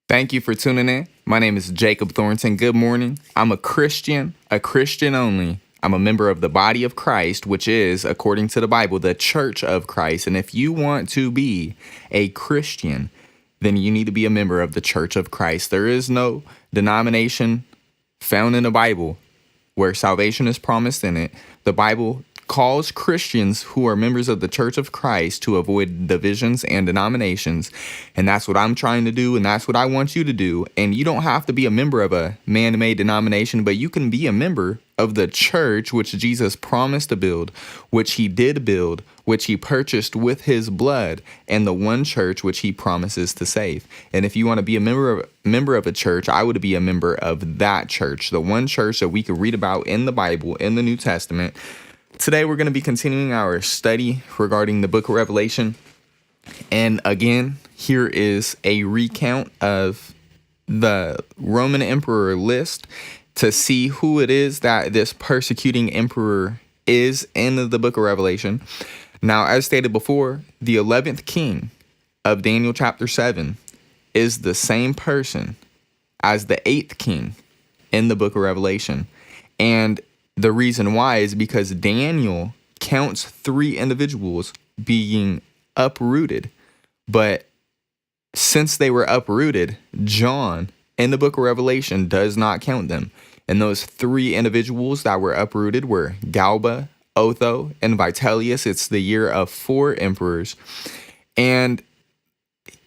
Thank you for tuning in. My name is Jacob Thornton. Good morning. I'm a Christian only. I'm a member of the body of Christ, which is, according to the Bible, the church of Christ. And if you want to be a Christian, then you need to be a member of the church of Christ. There is no denomination found in the Bible where salvation is promised in it. The Bible calls Christians who are members of the Church of Christ to avoid divisions and denominations. And that's what I'm trying to do, and that's what I want you to do. And you don't have to be a member of a man-made denomination, but you can be a member of the church which Jesus promised to build, which he did build, which he purchased with his blood, and the one church which he promises to save. And if you want to be a member of a church, I would be a member of that church, the one church that we could read about in the Bible, in the New Testament. Today, we're going to be continuing our study regarding the book of Revelation. And again, here is a recount of the Roman emperor list to see who it is that this persecuting emperor is in the book of Revelation. Now, as stated before, the 11th king of Daniel chapter 7 is the same person as the 8th king in the book of Revelation. And the reason why is because Daniel counts 3 individuals being uprooted. But since they were uprooted, John in the book of Revelation does not count them. And those 3 individuals that were uprooted were Galba, Otho, and Vitellius. It's the year of 4 emperors. And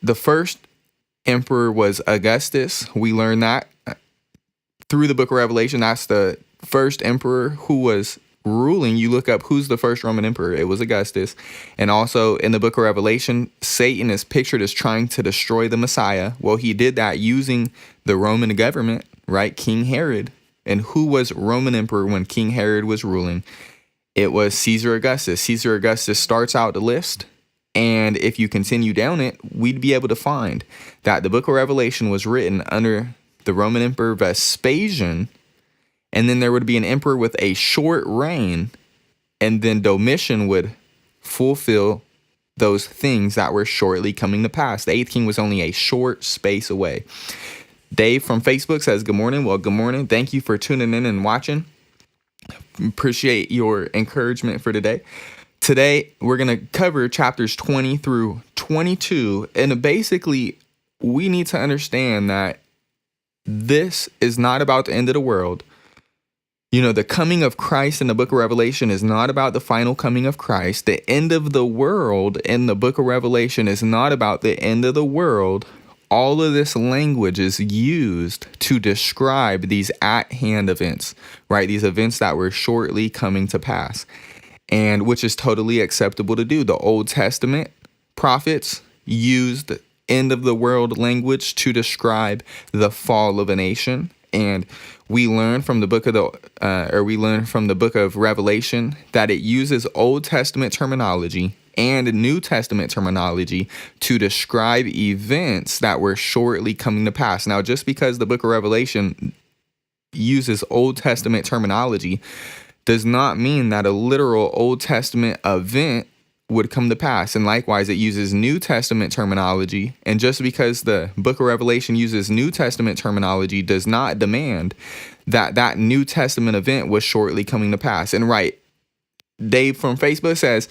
the first emperor was Augustus. We learn that through the book of Revelation. That's the first emperor who was ruling. You look up who's the first Roman emperor. It was Augustus. And also in the book of Revelation, Satan is pictured as trying to destroy the Messiah. Well, he did that using the Roman government, right? King Herod. And who was Roman emperor when King Herod was ruling? It was Caesar Augustus. Caesar Augustus starts out the list. And if you continue down it, we'd be able to find that the book of Revelation was written under the Roman emperor Vespasian. And then there would be an emperor with a short reign, and then Domitian would fulfill those things that were shortly coming to pass. The 8th king was only a short space away. Dave from Facebook says, good morning. Well, good morning. Thank you for tuning in and watching. Appreciate your encouragement for today. Today, we're going to cover chapters 20 through 22. And basically, we need to understand that this is not about the end of the world. You know, the coming of Christ in the book of Revelation is not about the final coming of Christ. The end of the world in the book of Revelation is not about the end of the world. All of this language is used to describe these at-hand events, right? These events that were shortly coming to pass, and which is totally acceptable to do. The Old Testament prophets used end of the world language to describe the fall of a nation. And we learn from the book of Revelation that it uses Old Testament terminology and New Testament terminology to describe events that were shortly coming to pass. Now, just because the book of Revelation uses Old Testament terminology does not mean that a literal Old Testament event would come to pass. And likewise, it uses New Testament terminology. And just because the book of Revelation uses New Testament terminology does not demand that that New Testament event was shortly coming to pass. And right, Dave from Facebook says,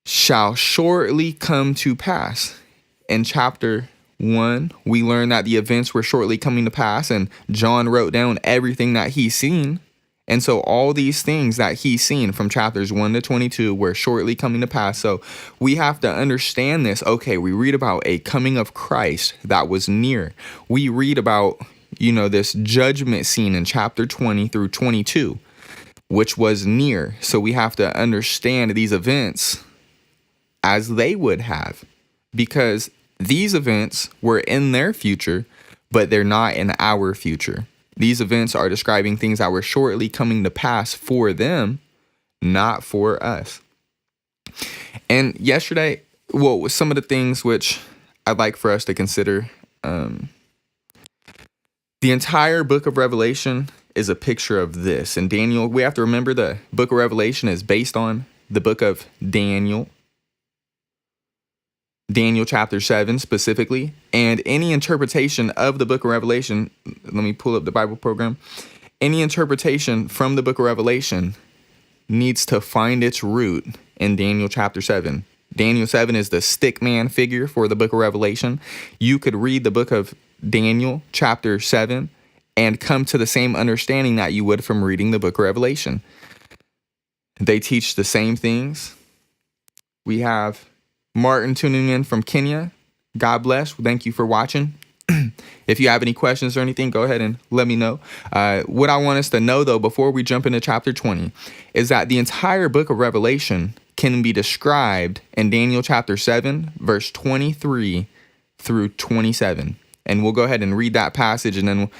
shall shortly come to pass. In chapter 1, we learn that the events were shortly coming to pass, and John wrote down everything that he's seen. And so all these things that he's seen from chapters 1 to 22 were shortly coming to pass. So we have to understand this. Okay, we read about a coming of Christ that was near. We read about, this judgment scene in chapter 20 through 22, which was near. So we have to understand these events as they would have, because these events were in their future, but they're not in our future. These events are describing things that were shortly coming to pass for them, not for us. And yesterday, some of the things which I'd like for us to consider, the entire book of Revelation is a picture of this. And Daniel, we have to remember the book of Revelation is based on the book of Daniel. Daniel chapter 7 specifically. And any interpretation of the book of Revelation, let me pull up the Bible program. Any interpretation from the book of Revelation needs to find its root in Daniel chapter 7. Daniel 7 is the stick man figure for the book of Revelation. You could read the book of Daniel chapter 7 and come to the same understanding that you would from reading the book of Revelation. They teach the same things. We have Martin tuning in from Kenya. God bless. Thank you for watching. If you have any questions or anything, go ahead and let me know. What I want us to know, though, before we jump into chapter 20, is that the entire book of Revelation can be described in Daniel chapter 7, verse 23 through 27. And we'll go ahead and read that passage, and then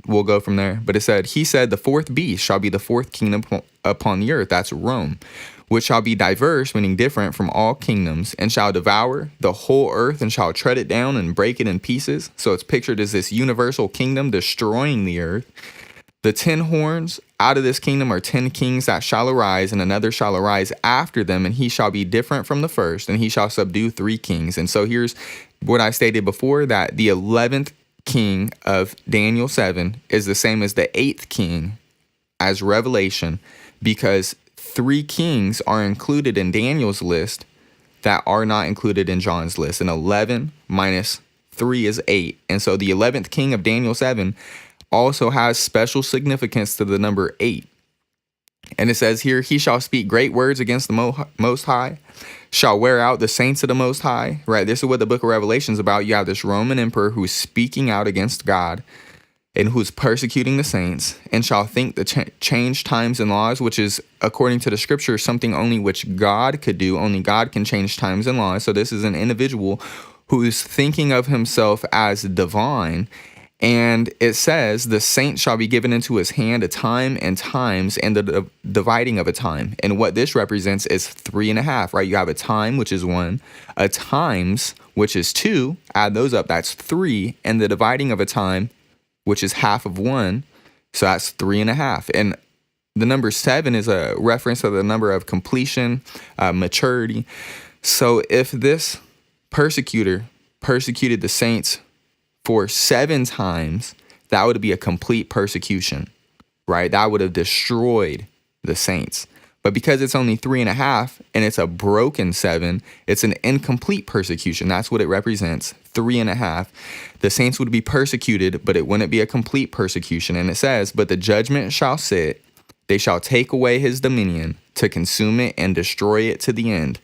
we'll go from there. But it said, he said, the fourth beast shall be the fourth kingdom upon the earth. That's Rome, which shall be diverse, meaning different from all kingdoms, and shall devour the whole earth, and shall tread it down and break it in pieces. So it's pictured as this universal kingdom destroying the earth. The 10 horns out of this kingdom are 10 kings that shall arise, and another shall arise after them, and he shall be different from the first, and he shall subdue 3 kings. And so here's what I stated before, that the 11th king of Daniel 7 is the same as the 8th king as Revelation, because 3 kings are included in Daniel's list that are not included in John's list. And 11 minus 3 is 8. And so the 11th king of Daniel 7 also has special significance to the number 8. And it says here, he shall speak great words against the Most High, shall wear out the saints of the Most High, right? This is what the book of Revelation is about. You have this Roman emperor who's speaking out against God and who's persecuting the saints, and shall think to change times and laws, which is, according to the scripture, something only which God could do. Only God can change times and laws. So this is an individual who's thinking of himself as divine. And it says, the saint shall be given into his hand a time and times, and the dividing of a time. And what this represents is 3.5, right? You have a time, which is 1, a times, which is 2, add those up, that's 3, and the dividing of a time, which is half of 1, so that's 3.5. And the number 7 is a reference to the number of completion, maturity. So if this persecutor persecuted the saints for 7 times, that would be a complete persecution, right? That would have destroyed the saints. But because it's only 3.5 and it's a broken 7, it's an incomplete persecution. That's what it represents, 3.5. The saints would be persecuted, but it wouldn't be a complete persecution. And it says, but the judgment shall sit, they shall take away his dominion to consume it and destroy it to the end.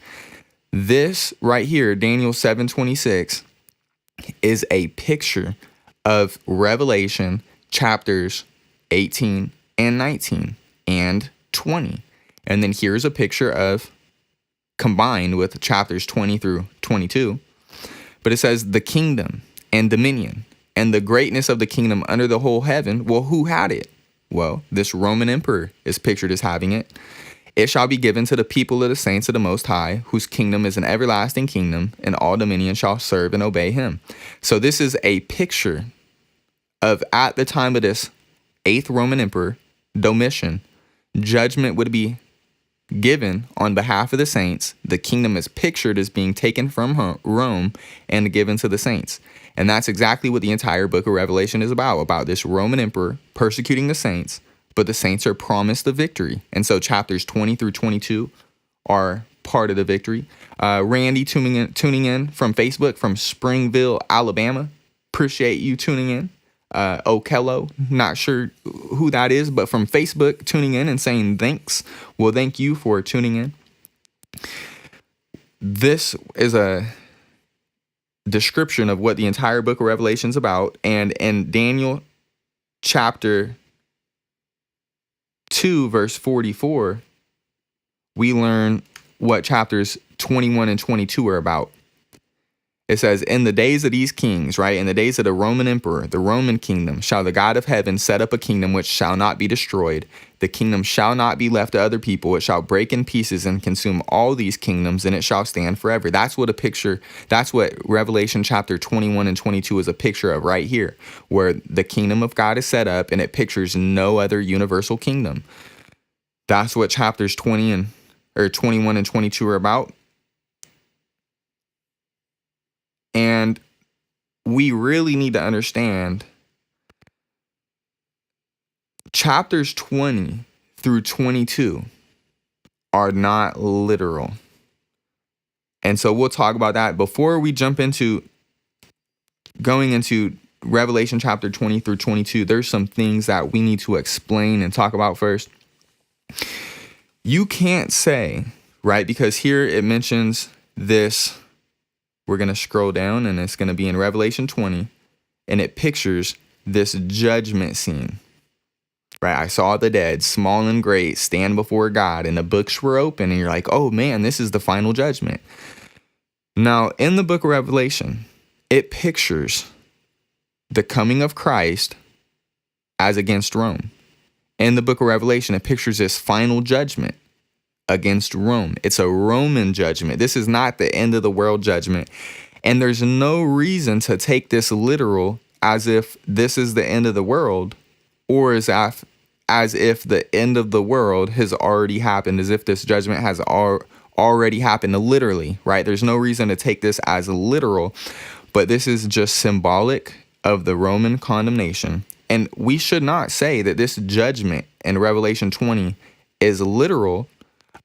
This right here, Daniel 7:26, is a picture of Revelation chapters 18 and 19 and 20. And then here's a picture of combined with chapters 20 through 22. But it says the kingdom and dominion and the greatness of the kingdom under the whole heaven. Well, who had it? Well, this Roman emperor is pictured as having it. It shall be given to the people of the saints of the Most High, whose kingdom is an everlasting kingdom, and all dominion shall serve and obey him. So this is a picture of, at the time of this 8th Roman emperor, Domitian, judgment would be given on behalf of the saints. The kingdom is pictured as being taken from Rome and given to the saints. And that's exactly what the entire book of Revelation is about this Roman emperor persecuting the saints, but the saints are promised the victory. And so chapters 20 through 22 are part of the victory. Randy tuning in from Facebook from Springville, Alabama. Appreciate you tuning in. Okello, not sure who that is, but from Facebook tuning in and saying thanks. Well, thank you for tuning in. This is a description of what the entire book of Revelation is about. And in Daniel chapter 2, verse 44, we learn what chapters 21 and 22 are about. It says, in the days of these kings, right, in the days of the Roman emperor, the Roman kingdom, shall the God of heaven set up a kingdom which shall not be destroyed. The kingdom shall not be left to other people. It shall break in pieces and consume all these kingdoms, and it shall stand forever. That's what Revelation chapter 21 and 22 is a picture of right here, where the kingdom of God is set up, and it pictures no other universal kingdom. That's what chapters 21 and 22 are about. And we really need to understand chapters 20 through 22 are not literal. And so we'll talk about that before we jump into going into Revelation chapter 20 through 22. There's some things that we need to explain and talk about first. You can't say, right? Because here it mentions this. We're going to scroll down and it's going to be in Revelation 20 and it pictures this judgment scene. Right, I saw the dead, small and great, stand before God, and the books were open, and you're like, oh man, this is the final judgment. Now, in the book of Revelation, it pictures the coming of Christ as against Rome. In the book of Revelation, it pictures this final judgment against Rome. It's a Roman judgment. This is not the end of the world judgment. And there's no reason to take this literal as if this is the end of the world, or as if the end of the world has already happened, as if this judgment has already happened literally, right? There's no reason to take this as literal, but this is just symbolic of the Roman condemnation. And we should not say that this judgment in Revelation 20 is literal.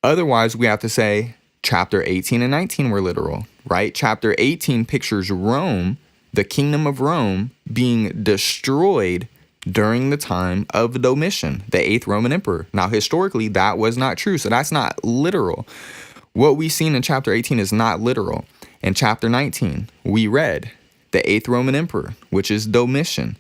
Otherwise, we have to say chapter 18 and 19 were literal, right? Chapter 18 pictures Rome, the kingdom of Rome, being destroyed during the time of Domitian, the 8th Roman emperor. Now, historically, that was not true, so that's not literal. What we've seen in chapter 18 is not literal. In chapter 19, we read the 8th Roman emperor, which is Domitian.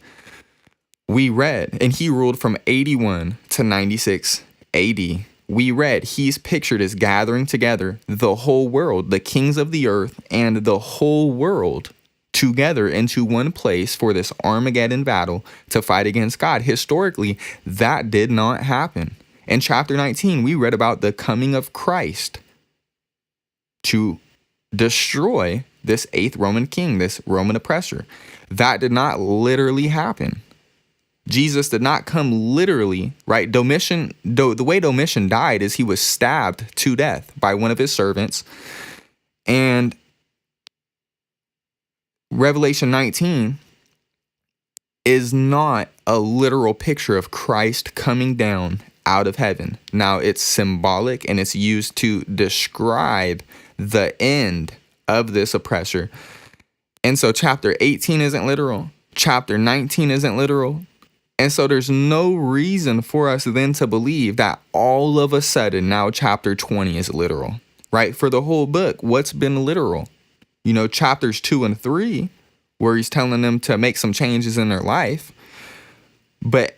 We read, and he ruled from 81 to 96 AD. We read he's pictured as gathering together the whole world, the kings of the earth, and the whole world together into one place for this Armageddon battle to fight against God. Historically, that did not happen. In chapter 19, we read about the coming of Christ to destroy this 8th Roman king, this Roman oppressor. That did not literally happen. Jesus did not come literally, right? Domitian, the way Domitian died is he was stabbed to death by one of his servants. And Revelation 19 is not a literal picture of Christ coming down out of heaven. Now, it's symbolic and it's used to describe the end of this oppressor. And so chapter 18 isn't literal. Chapter 19 isn't literal. And so there's no reason for us then to believe that all of a sudden now chapter 20 is literal, right? For the whole book, what's been literal? You know, chapters 2 and 3, where he's telling them to make some changes in their life. But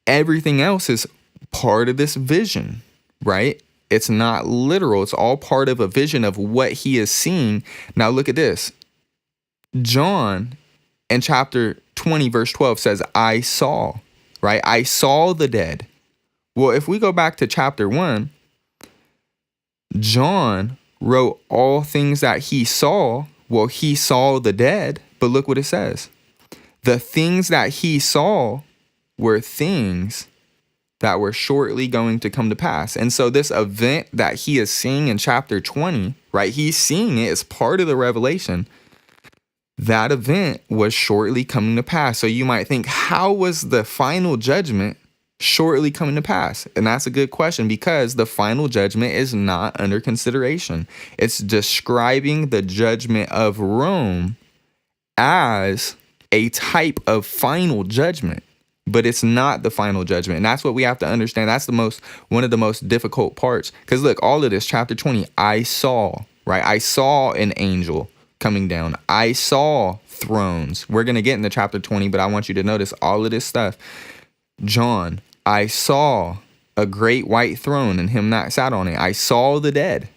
everything else is part of this vision, right? It's not literal. It's all part of a vision of what he is seeing. Now look at this. John in chapter 20, verse 12 says, I saw, right? I saw the dead. Well, if we go back to chapter 1, John wrote all things that he saw. Well, he saw the dead, but look what it says. The things that he saw were things that were shortly going to come to pass. And so this event that he is seeing in chapter 20, right? He's seeing it as part of the revelation. That event was shortly coming to pass. So you might think, how was the final judgment shortly coming to pass? And that's a good question, because the final judgment is not under consideration. It's describing the judgment of Rome as a type of final judgment, but it's not the final judgment. And that's what we have to understand. That's one of the most difficult parts. Because look, all of this, chapter 20, I saw, right? I saw an angel coming down. I saw thrones. We're going to get into chapter 20, but I want you to notice all of this stuff. John, I saw a great white throne and him that sat on it. I saw the dead.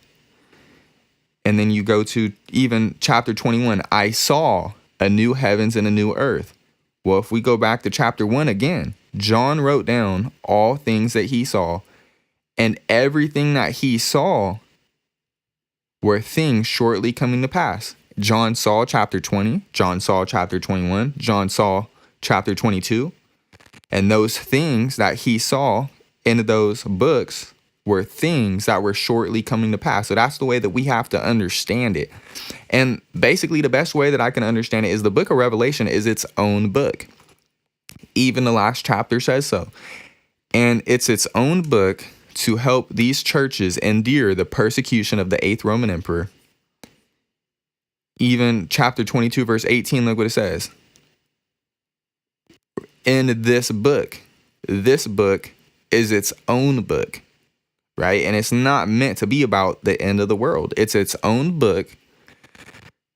And then you go to even chapter 21. I saw a new heavens and a new earth. Well, if we go back to chapter 1 again, John wrote down all things that he saw, and everything that he saw were things shortly coming to pass. John saw chapter 20. John saw chapter 21. John saw chapter 22. And those things that he saw in those books were things that were shortly coming to pass. So that's the way that we have to understand it. And basically the best way that I can understand it is the book of Revelation is its own book. Even the last chapter says so. And it's its own book to help these churches endure the persecution of the 8th Roman emperor. Even chapter 22, verse 18, look what it says. In this book is its own book, right? And it's not meant to be about the end of the world. It's its own book,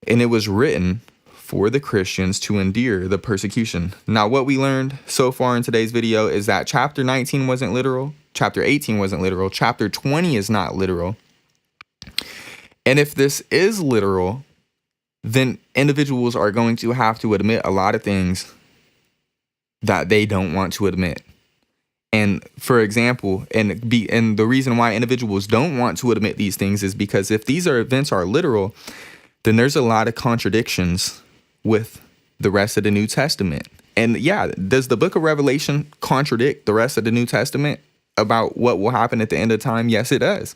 and it was written for the Christians to endure the persecution. Now, what we learned so far in today's video is that chapter 19 wasn't literal, chapter 18 wasn't literal, chapter 20 is not literal. And if this is literal, then individuals are going to have to admit a lot of things that they don't want to admit. And for example, and the reason why individuals don't want to admit these things is because if these events are literal, then there's a lot of contradictions with the rest of the New Testament. And yeah, does the book of Revelation contradict the rest of the New Testament about what will happen at the end of time? Yes, it does.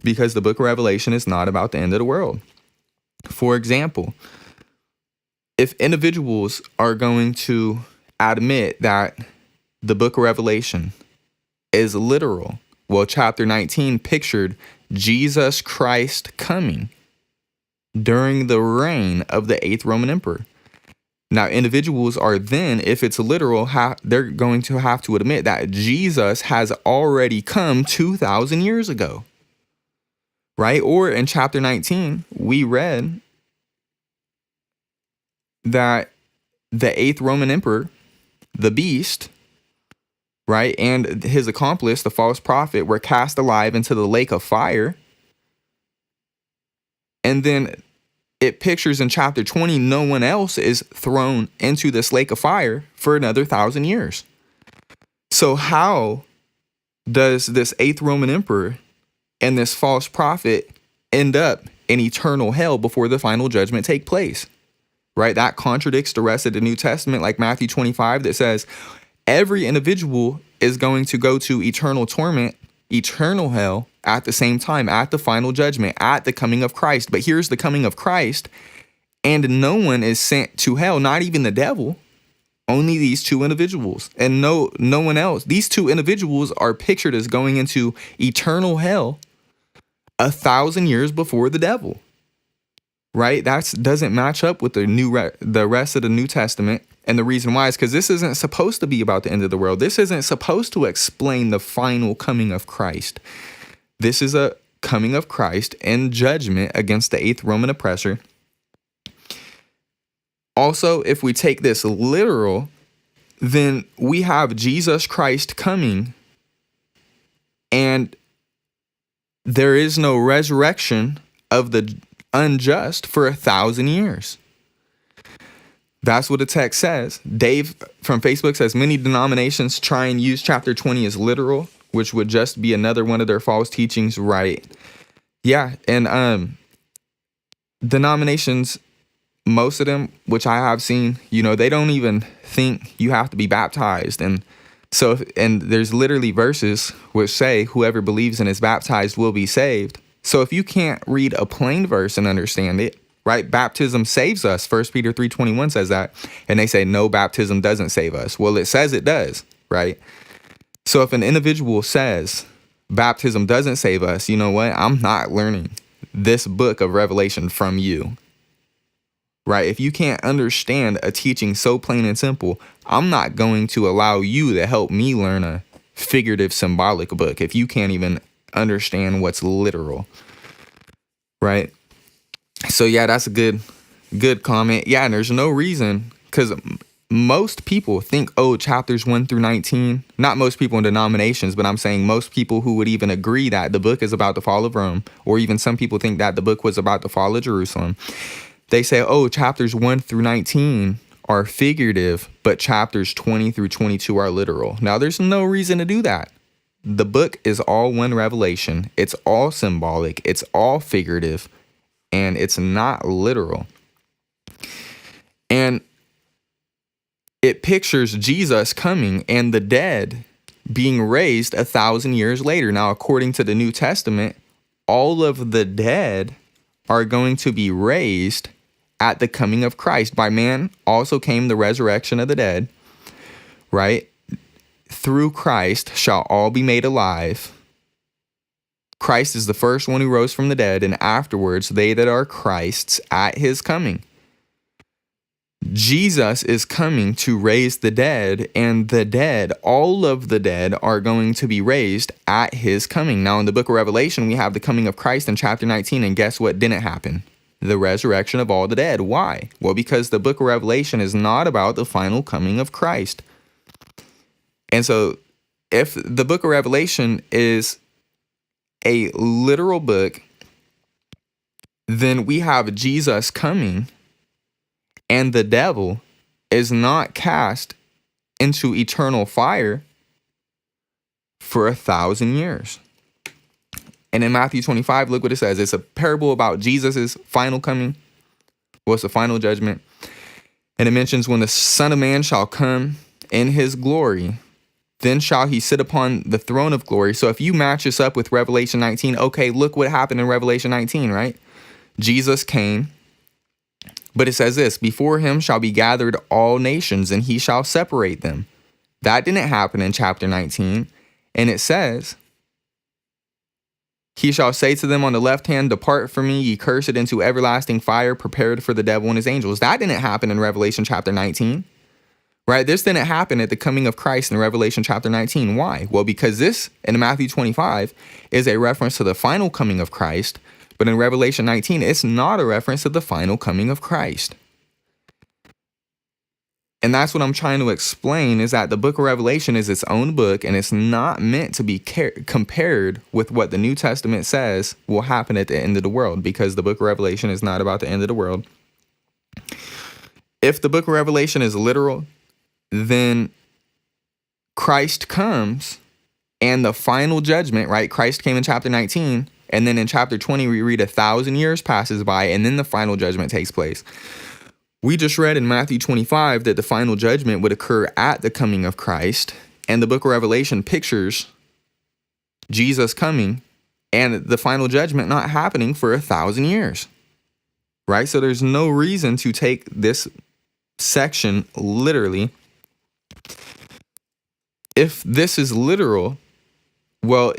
Because the book of Revelation is not about the end of the world. For example, if individuals are going to admit that the book of Revelation is literal, well, chapter 19 pictured Jesus Christ coming during the reign of the 8th Roman emperor. Now, individuals are then, if it's literal, they're going to have to admit that Jesus has already come 2,000 years ago. Right? Or in chapter 19, we read that the 8th Roman emperor, the beast, right, and his accomplice, the false prophet, were cast alive into the lake of fire. And then it pictures in chapter 20, no one else is thrown into this lake of fire for another 1,000 years. So how does this 8th Roman emperor and this false prophet end up in eternal hell before the final judgment take place? Right? That contradicts the rest of the New Testament, like Matthew 25, that says every individual is going to go to eternal torment, eternal hell at the same time, at the final judgment, at the coming of Christ. But here's the coming of Christ, and no one is sent to hell, not even the devil. Only these two individuals, and no one else. These two individuals are pictured as going into eternal hell 1,000 years before the devil. Right? That doesn't match up with the rest of the New Testament. And the reason why is because this isn't supposed to be about the end of the world. This isn't supposed to explain the final coming of Christ. This is a coming of Christ and judgment against the 8th Roman oppressor. Also, if we take this literal, then we have Jesus Christ coming, and there is no resurrection of the unjust for 1,000 years. That's what the text says. Dave from Facebook says many denominations try and use chapter 20 as literal, which would just be another one of their false teachings. Right. Yeah. And denominations, most of them, which I have seen, they don't even think you have to be baptized. And so, and there's literally verses which say whoever believes and is baptized will be saved. So if you can't read a plain verse and understand it, right? Baptism saves us. 1 Peter 3:21 says that. And they say, no, baptism doesn't save us. Well, it says it does, right? So if an individual says baptism doesn't save us, you know what? I'm not learning this book of Revelation from you, right? If you can't understand a teaching so plain and simple, I'm not going to allow you to help me learn a figurative, symbolic book if you can't even understand what's literal, right? So yeah, that's a good comment. Yeah, and there's no reason, because most people think, chapters 1 through 19, not most people in denominations, but I'm saying most people who would even agree that the book is about the fall of Rome, or even some people think that the book was about the fall of Jerusalem. They say, chapters 1 through 19 are figurative, but chapters 20 through 22 are literal. Now, there's no reason to do that. The book is all one revelation. It's all symbolic. It's all figurative, and it's not literal. And it pictures Jesus coming and the dead being raised 1,000 years later. Now, according to the New Testament, all of the dead are going to be raised at the coming of Christ. By man also came the resurrection of the dead, right? Through Christ shall all be made alive. Christ is the first one who rose from the dead, and afterwards they that are Christ's at his coming. Jesus is coming to raise the dead, and the dead, all of the dead, are going to be raised at his coming. Now, in the book of Revelation, we have the coming of Christ in chapter 19, and guess what didn't happen? The resurrection of all the dead. Why? Well, because the book of Revelation is not about the final coming of Christ. And so, if the book of Revelation is a literal book, then we have Jesus coming, and the devil is not cast into eternal fire for 1,000 years. And in Matthew 25, look what it says. It's a parable about Jesus's final coming. What's the final judgment? And it mentions when the Son of Man shall come in his glory, then shall he sit upon the throne of glory. So if you match this up with Revelation 19, okay, look what happened in Revelation 19, right? Jesus came, but it says this, before him shall be gathered all nations, and he shall separate them. That didn't happen in chapter 19. And it says, he shall say to them on the left hand, depart from me, ye cursed, into everlasting fire, prepared for the devil and his angels. That didn't happen in Revelation chapter 19. Right? This didn't happen at the coming of Christ in Revelation chapter 19. Why? Well, because this in Matthew 25 is a reference to the final coming of Christ, but in Revelation 19, it's not a reference to the final coming of Christ. And that's what I'm trying to explain, is that the book of Revelation is its own book, and it's not meant to be compared with what the New Testament says will happen at the end of the world, because the book of Revelation is not about the end of the world. If the book of Revelation is literal, then Christ comes and the final judgment, right? Christ came in chapter 19, and then in chapter 20, we read 1,000 years passes by, and then the final judgment takes place. We just read in Matthew 25 that the final judgment would occur at the coming of Christ, and the book of Revelation pictures Jesus coming and the final judgment not happening for 1,000 years, right? So there's no reason to take this section literally. If this is literal, well,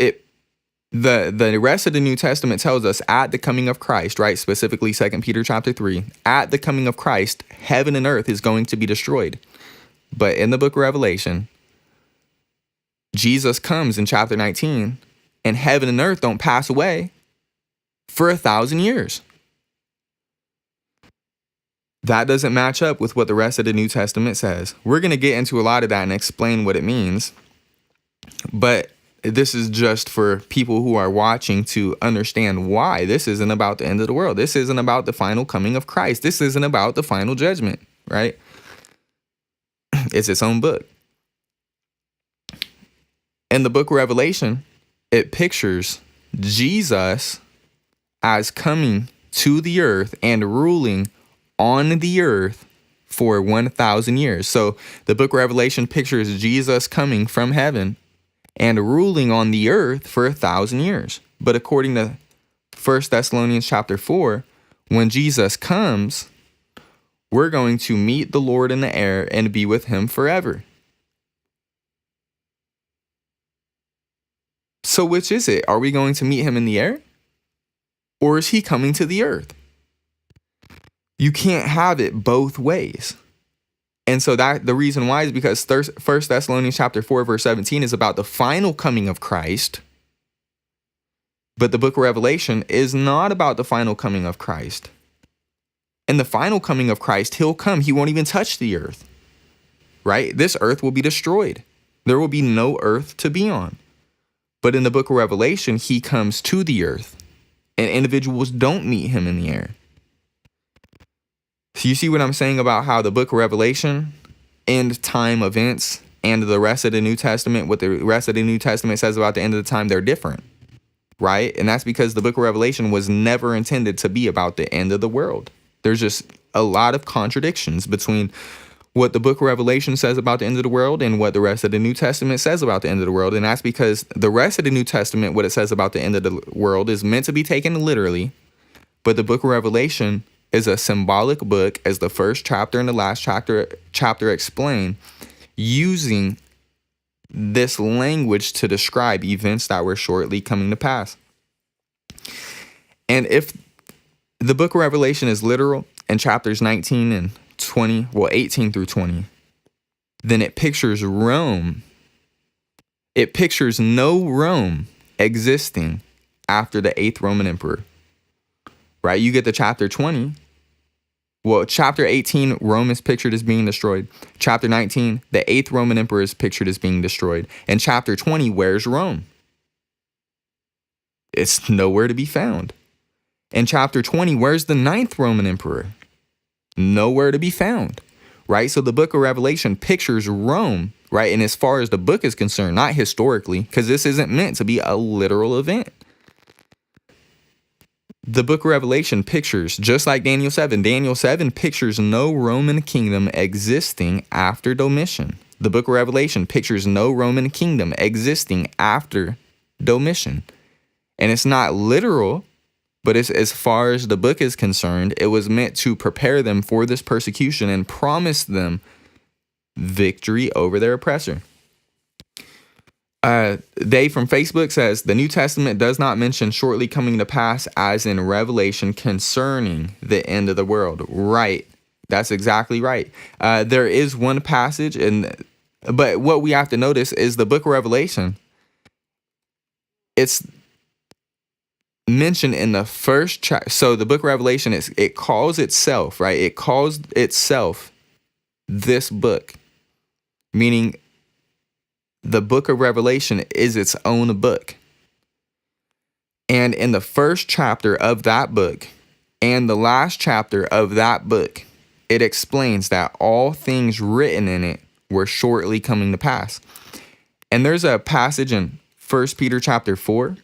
the rest of the New Testament tells us at the coming of Christ, right? Specifically 2 Peter chapter 3, at the coming of Christ, heaven and earth is going to be destroyed. But in the book of Revelation, Jesus comes in chapter 19, and heaven and earth don't pass away for 1,000 years. That doesn't match up with what the rest of the New Testament says. We're going to get into a lot of that and explain what it means. But this is just for people who are watching to understand why this isn't about the end of the world. This isn't about the final coming of Christ. This isn't about the final judgment, right? It's its own book. In the book of Revelation, it pictures Jesus as coming to the earth and ruling on the earth for 1,000 years. So the book of Revelation pictures Jesus coming from heaven and ruling on the earth for 1,000 years. But according to 1 Thessalonians chapter 4, when Jesus comes, we're going to meet the Lord in the air and be with him forever. So which is it? Are we going to meet him in the air? Or is he coming to the earth? You can't have it both ways. And so that the reason why is because 1 Thessalonians chapter 4, verse 17 is about the final coming of Christ. But the book of Revelation is not about the final coming of Christ. In the final coming of Christ, he'll come. He won't even touch the earth, right? This earth will be destroyed. There will be no earth to be on. But in the book of Revelation, he comes to the earth, and individuals don't meet him in the air. So you see what I'm saying about how the book of Revelation, end time events, and the rest of the New Testament, what the rest of the New Testament says about the end of the time, they're different, right? And that's because the book of Revelation was never intended to be about the end of the world. There's just a lot of contradictions between what the book of Revelation says about the end of the world and what the rest of the New Testament says about the end of the world. And that's because the rest of the New Testament, what it says about the end of the world, is meant to be taken literally. But the book of Revelation is a symbolic book, as the first chapter and the last chapter explain, using this language to describe events that were shortly coming to pass. And if the book of Revelation is literal in chapters 19 and 20, well, 18 through 20, then it pictures Rome. It pictures no Rome existing after the 8th Roman emperor, right? You get to chapter 20. Well, chapter 18, Rome is pictured as being destroyed. Chapter 19, the 8th Roman emperor is pictured as being destroyed. And chapter 20, where's Rome? It's nowhere to be found. In chapter 20, where's the 9th Roman emperor? Nowhere to be found, right? So the book of Revelation pictures Rome, right? And as far as the book is concerned, not historically, because this isn't meant to be a literal event. The book of Revelation pictures, just like Daniel 7 pictures no Roman kingdom existing after Domitian. The book of Revelation pictures no Roman kingdom existing after Domitian. And it's not literal, but it's, as far as the book is concerned, it was meant to prepare them for this persecution and promise them victory over their oppressor. Dave from Facebook says, the New Testament does not mention shortly coming to pass as in Revelation concerning the end of the world. Right. That's exactly right. There is one passage, but what we have to notice is the book of Revelation, it's mentioned in the first chapter. So the book of Revelation, it calls itself, right? It calls itself this book, meaning the book of Revelation is its own book. And in the first chapter of that book and the last chapter of that book, it explains that all things written in it were shortly coming to pass. And there's a passage in 1 Peter chapter 4,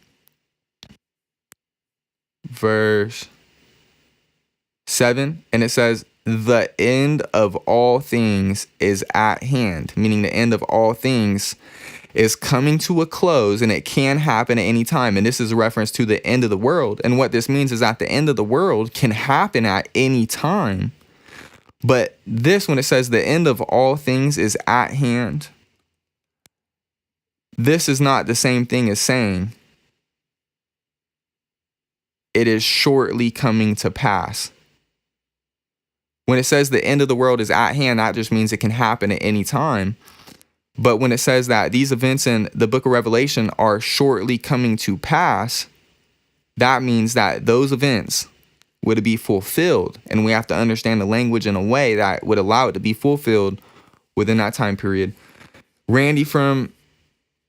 verse 7, and it says, the end of all things is at hand, meaning the end of all things is coming to a close, and it can happen at any time. And this is a reference to the end of the world. And what this means is that the end of the world can happen at any time. But this, when it says the end of all things is at hand, this is not the same thing as saying it is shortly coming to pass. When it says the end of the world is at hand, that just means it can happen at any time. But when it says that these events in the book of Revelation are shortly coming to pass, that means that those events would be fulfilled. And we have to understand the language in a way that would allow it to be fulfilled within that time period. Randy from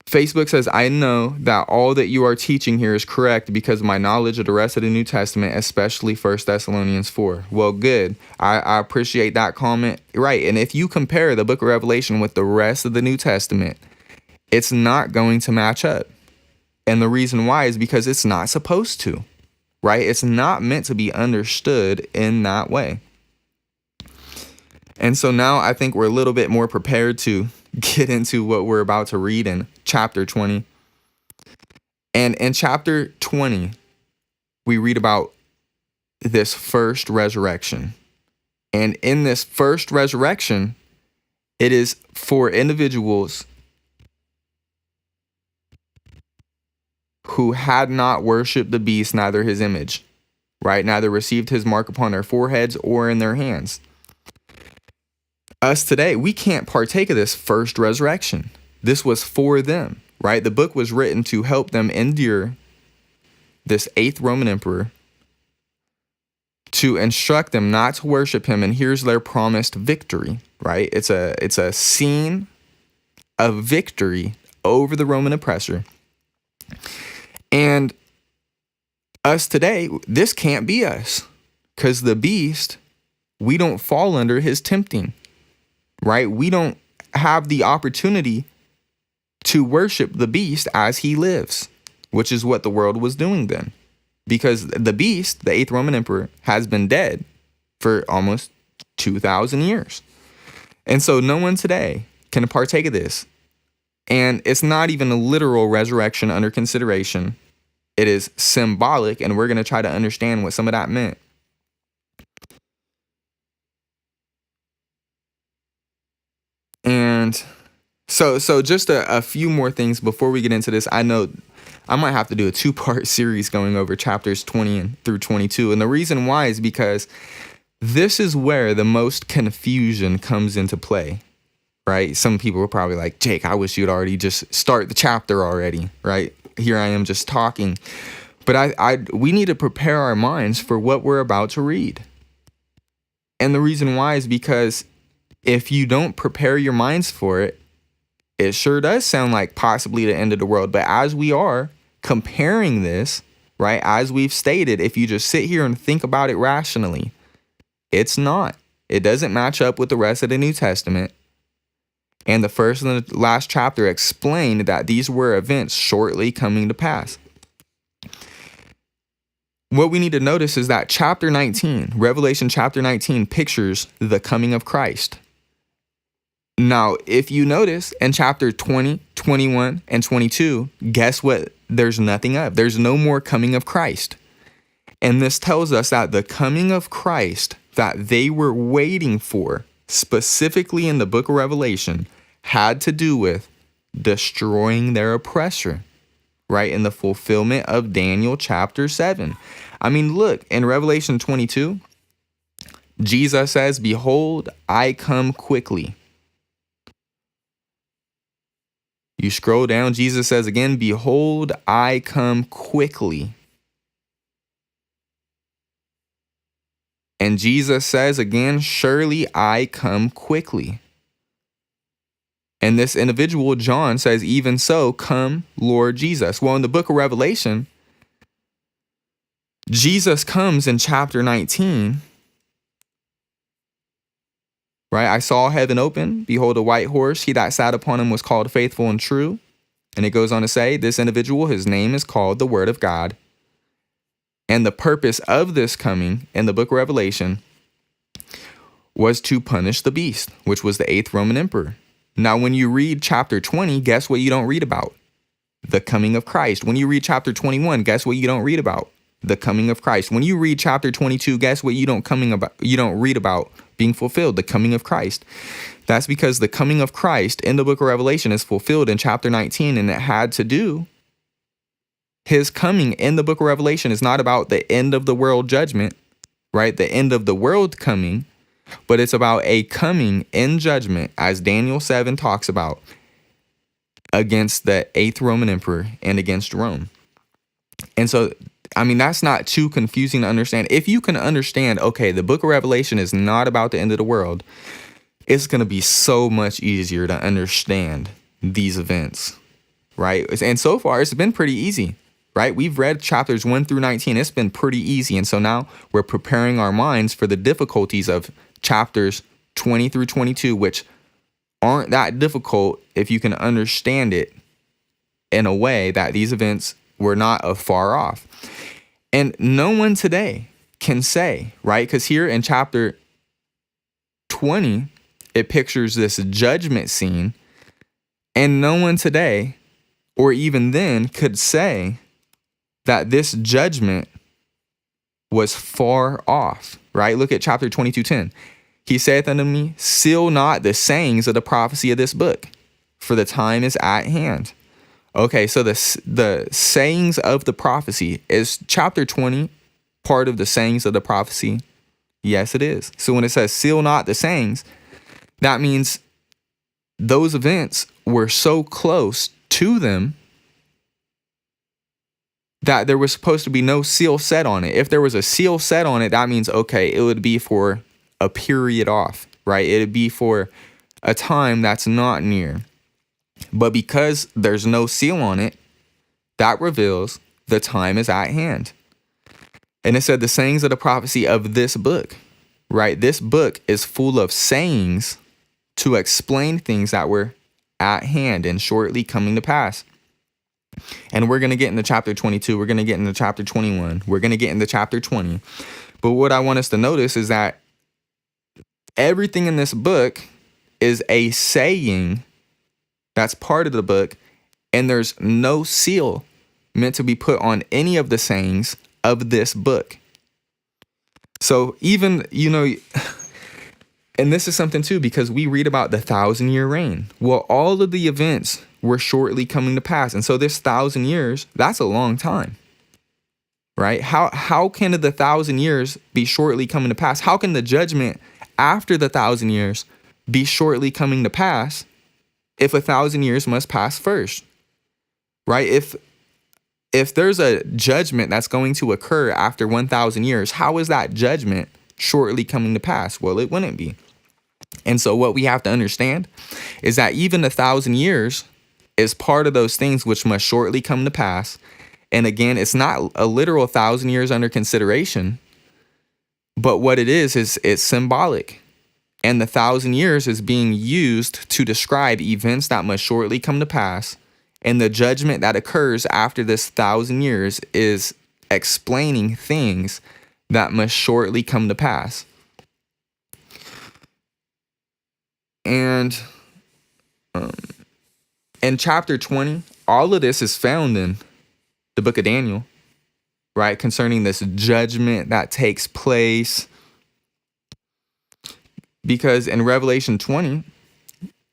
Facebook says, I know that all that you are teaching here is correct because of my knowledge of the rest of the New Testament, especially 1 Thessalonians 4. Well, good. I appreciate that comment. Right. And if you compare the book of Revelation with the rest of the New Testament, it's not going to match up. And the reason why is because it's not supposed to. Right. It's not meant to be understood in that way. And so now I think we're a little bit more prepared to get into what we're about to read in chapter 20. And in chapter 20, we read about this first resurrection. And in this first resurrection, it is for individuals who had not worshipped the beast, neither his image, right? Neither received his mark upon their foreheads or in their hands. Us today, we can't partake of this first resurrection. This was for them, right? The book was written to help them endure this 8th Roman emperor, to instruct them not to worship him. And here's their promised victory, right? It's a scene of victory over the Roman oppressor. And us today, this can't be us, because the beast, we don't fall under his tempting. Right? We don't have the opportunity to worship the beast as he lives, which is what the world was doing then. Because the beast, the 8th Roman emperor, has been dead for almost 2,000 years. And so no one today can partake of this. And it's not even a literal resurrection under consideration. It is symbolic, and we're going to try to understand what some of that meant. And so just a few more things before we get into this. I know I might have to do a 2-part series going over chapters 20 through 22. And the reason why is because this is where the most confusion comes into play, right? Some people were probably like, Jake, I wish you'd already just start the chapter already, right? Here I am just talking. But we need to prepare our minds for what we're about to read. And the reason why is because if you don't prepare your minds for it, it sure does sound like possibly the end of the world. But as we are comparing this, right, as we've stated, if you just sit here and think about it rationally, it's not. It doesn't match up with the rest of the New Testament. And the first and the last chapter explained that these were events shortly coming to pass. What we need to notice is that chapter 19, Revelation chapter 19, pictures the coming of Christ. Now, if you notice in chapter 20, 21, and 22, guess what? There's nothing of. There's no more coming of Christ. And this tells us that the coming of Christ that they were waiting for, specifically in the book of Revelation, had to do with destroying their oppressor, right? In the fulfillment of Daniel chapter 7. I mean, look, in Revelation 22, Jesus says, "Behold, I come quickly." You scroll down, Jesus says again, "Behold, I come quickly." And Jesus says again, "Surely I come quickly." And this individual, John, says, "Even so, come, Lord Jesus." Well, in the book of Revelation, Jesus comes in chapter 19, right? "I saw heaven open. Behold, a white horse. He that sat upon him was called Faithful and True." And it goes on to say, this individual, his name is called the Word of God. And the purpose of this coming in the book of Revelation was to punish the beast, which was the 8th Roman emperor. Now, when you read chapter 20, guess what you don't read about? The coming of Christ. When you read chapter 21, guess what you don't read about? The coming of Christ. When you read chapter 22, guess what you don't read about being fulfilled? The coming of Christ. That's because the coming of Christ in the book of Revelation is fulfilled in chapter 19, and it had to do. His coming in the book of Revelation is not about the end of the world judgment, right? The end of the world coming, but it's about a coming in judgment, as Daniel 7 talks about, against the 8th Roman emperor and against Rome. And so, I mean, that's not too confusing to understand. If you can understand, okay, the book of Revelation is not about the end of the world, it's going to be so much easier to understand these events, right? And so far, it's been pretty easy, right? We've read chapters 1 through 19. It's been pretty easy. And so now we're preparing our minds for the difficulties of chapters 20 through 22, which aren't that difficult if you can understand it in a way that these events were not afar off. And no one today can say, right? Because here in chapter 20, it pictures this judgment scene. And no one today, or even then, could say that this judgment was far off, right? Look at chapter 22:10. "He saith unto me, Seal not the sayings of the prophecy of this book, for the time is at hand." Okay, so the sayings of the prophecy, is chapter 20 part of the sayings of the prophecy? Yes, it is. So when it says seal not the sayings, that means those events were so close to them that there was supposed to be no seal set on it. If there was a seal set on it, that means, okay, it would be for a period off, right? It'd be for a time that's not near. But because there's no seal on it, that reveals the time is at hand. And it said the sayings of the prophecy of this book, right? This book is full of sayings to explain things that were at hand and shortly coming to pass. And we're going to get into chapter 22. We're going to get into chapter 21. We're going to get into chapter 20. But what I want us to notice is that everything in this book is a saying that's part of the book, and there's no seal meant to be put on any of the sayings of this book. So even, and this is something too, because we read about the 1,000-year reign. Well, all of the events were shortly coming to pass. And so this 1,000 years, that's a long time, right? How can the 1,000 years be shortly coming to pass? How can the judgment after the 1,000 years be shortly coming to pass if 1,000 years must pass first, right? If there's a judgment that's going to occur after 1,000 years, how is that judgment shortly coming to pass? Well, it wouldn't be. And so what we have to understand is that even 1,000 years is part of those things which must shortly come to pass. And again, it's not a literal 1,000 years under consideration, but what it is it's symbolic. And the 1,000 years is being used to describe events that must shortly come to pass. And the judgment that occurs after this 1,000 years is explaining things that must shortly come to pass. And in chapter 20, all of this is found in the book of Daniel, right? Concerning this judgment that takes place. Because in Revelation 20,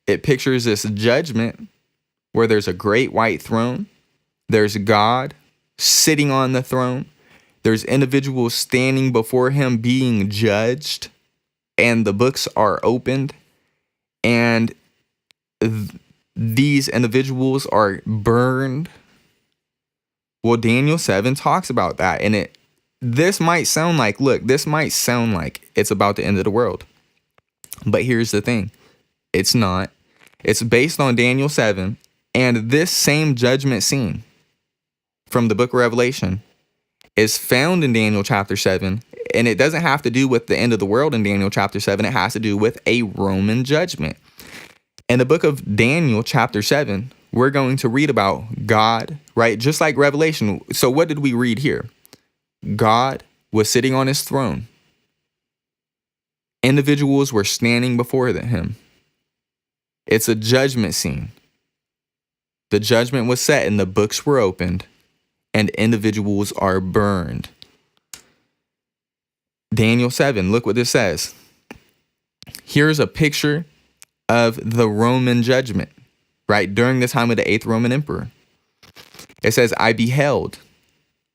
it pictures this judgment where there's a great white throne. There's God sitting on the throne. There's individuals standing before him being judged. And the books are opened. And these individuals are burned. Well, Daniel 7 talks about that. And this might sound like it's about the end of the world. But here's the thing. It's not. It's based on Daniel 7. And this same judgment scene from the book of Revelation is found in Daniel chapter 7. And it doesn't have to do with the end of the world in Daniel chapter 7. It has to do with a Roman judgment. In the book of Daniel chapter 7, we're going to read about God, right? Just like Revelation. So what did we read here? God was sitting on his throne. Individuals were standing before him. It's a judgment scene. The judgment was set and the books were opened and individuals are burned. Daniel 7, look what this says. Here's a picture of the Roman judgment, right? During the time of the 8th Roman emperor. It says, I beheld,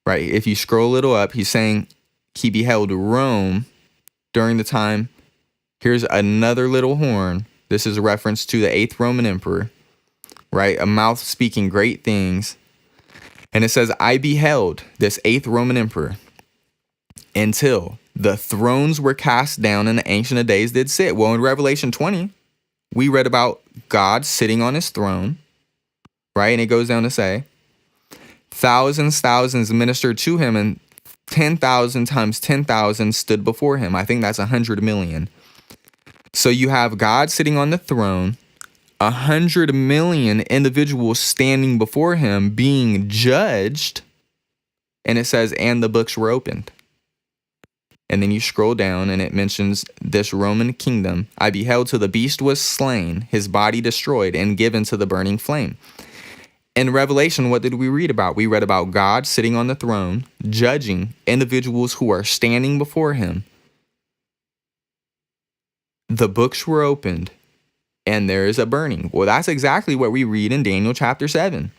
right? If you scroll a little up, he's saying he beheld Rome during the time. Here's another little horn. This is a reference to the 8th Roman emperor, right? A mouth speaking great things. And it says, I beheld this 8th Roman emperor until the thrones were cast down and the Ancient of Days did sit. Well, in Revelation 20, we read about God sitting on his throne, right? And it goes down to say, thousands ministered to him, and 10,000 times 10,000 stood before him. I think that's 100 million. So you have God sitting on the throne, 100 million individuals standing before him being judged. And it says, and the books were opened. And then you scroll down and it mentions this Roman kingdom. I beheld till the beast was slain, his body destroyed and given to the burning flame. In Revelation, what did we read about? We read about God sitting on the throne, judging individuals who are standing before him. The books were opened and there is a burning. Well, that's exactly what we read in Daniel chapter 7.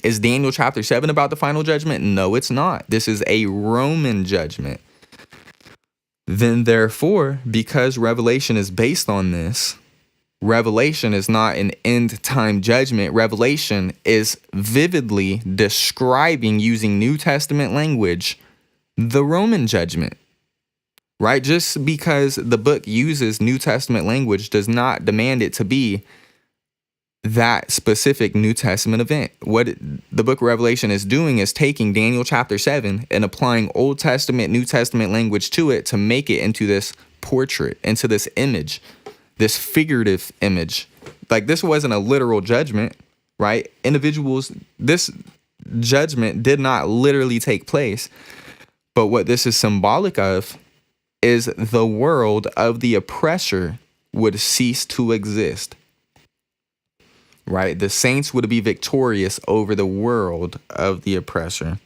Is Daniel chapter 7 about the final judgment? No, it's not. This is a Roman judgment. Then therefore, because Revelation is based on this, Revelation is not an end time judgment. Revelation is vividly describing, using New Testament language, the Roman judgment, right? Just because the book uses New Testament language does not demand it to be that specific New Testament event. What the book of Revelation is doing is taking Daniel chapter 7 and applying Old Testament, New Testament language to it to make it into this portrait, into this image, this figurative image. Like, this wasn't a literal judgment, right? Individuals, this judgment did not literally take place. But what this is symbolic of is the world of the oppressor would cease to exist, right? The saints would be victorious over the world of the oppressor.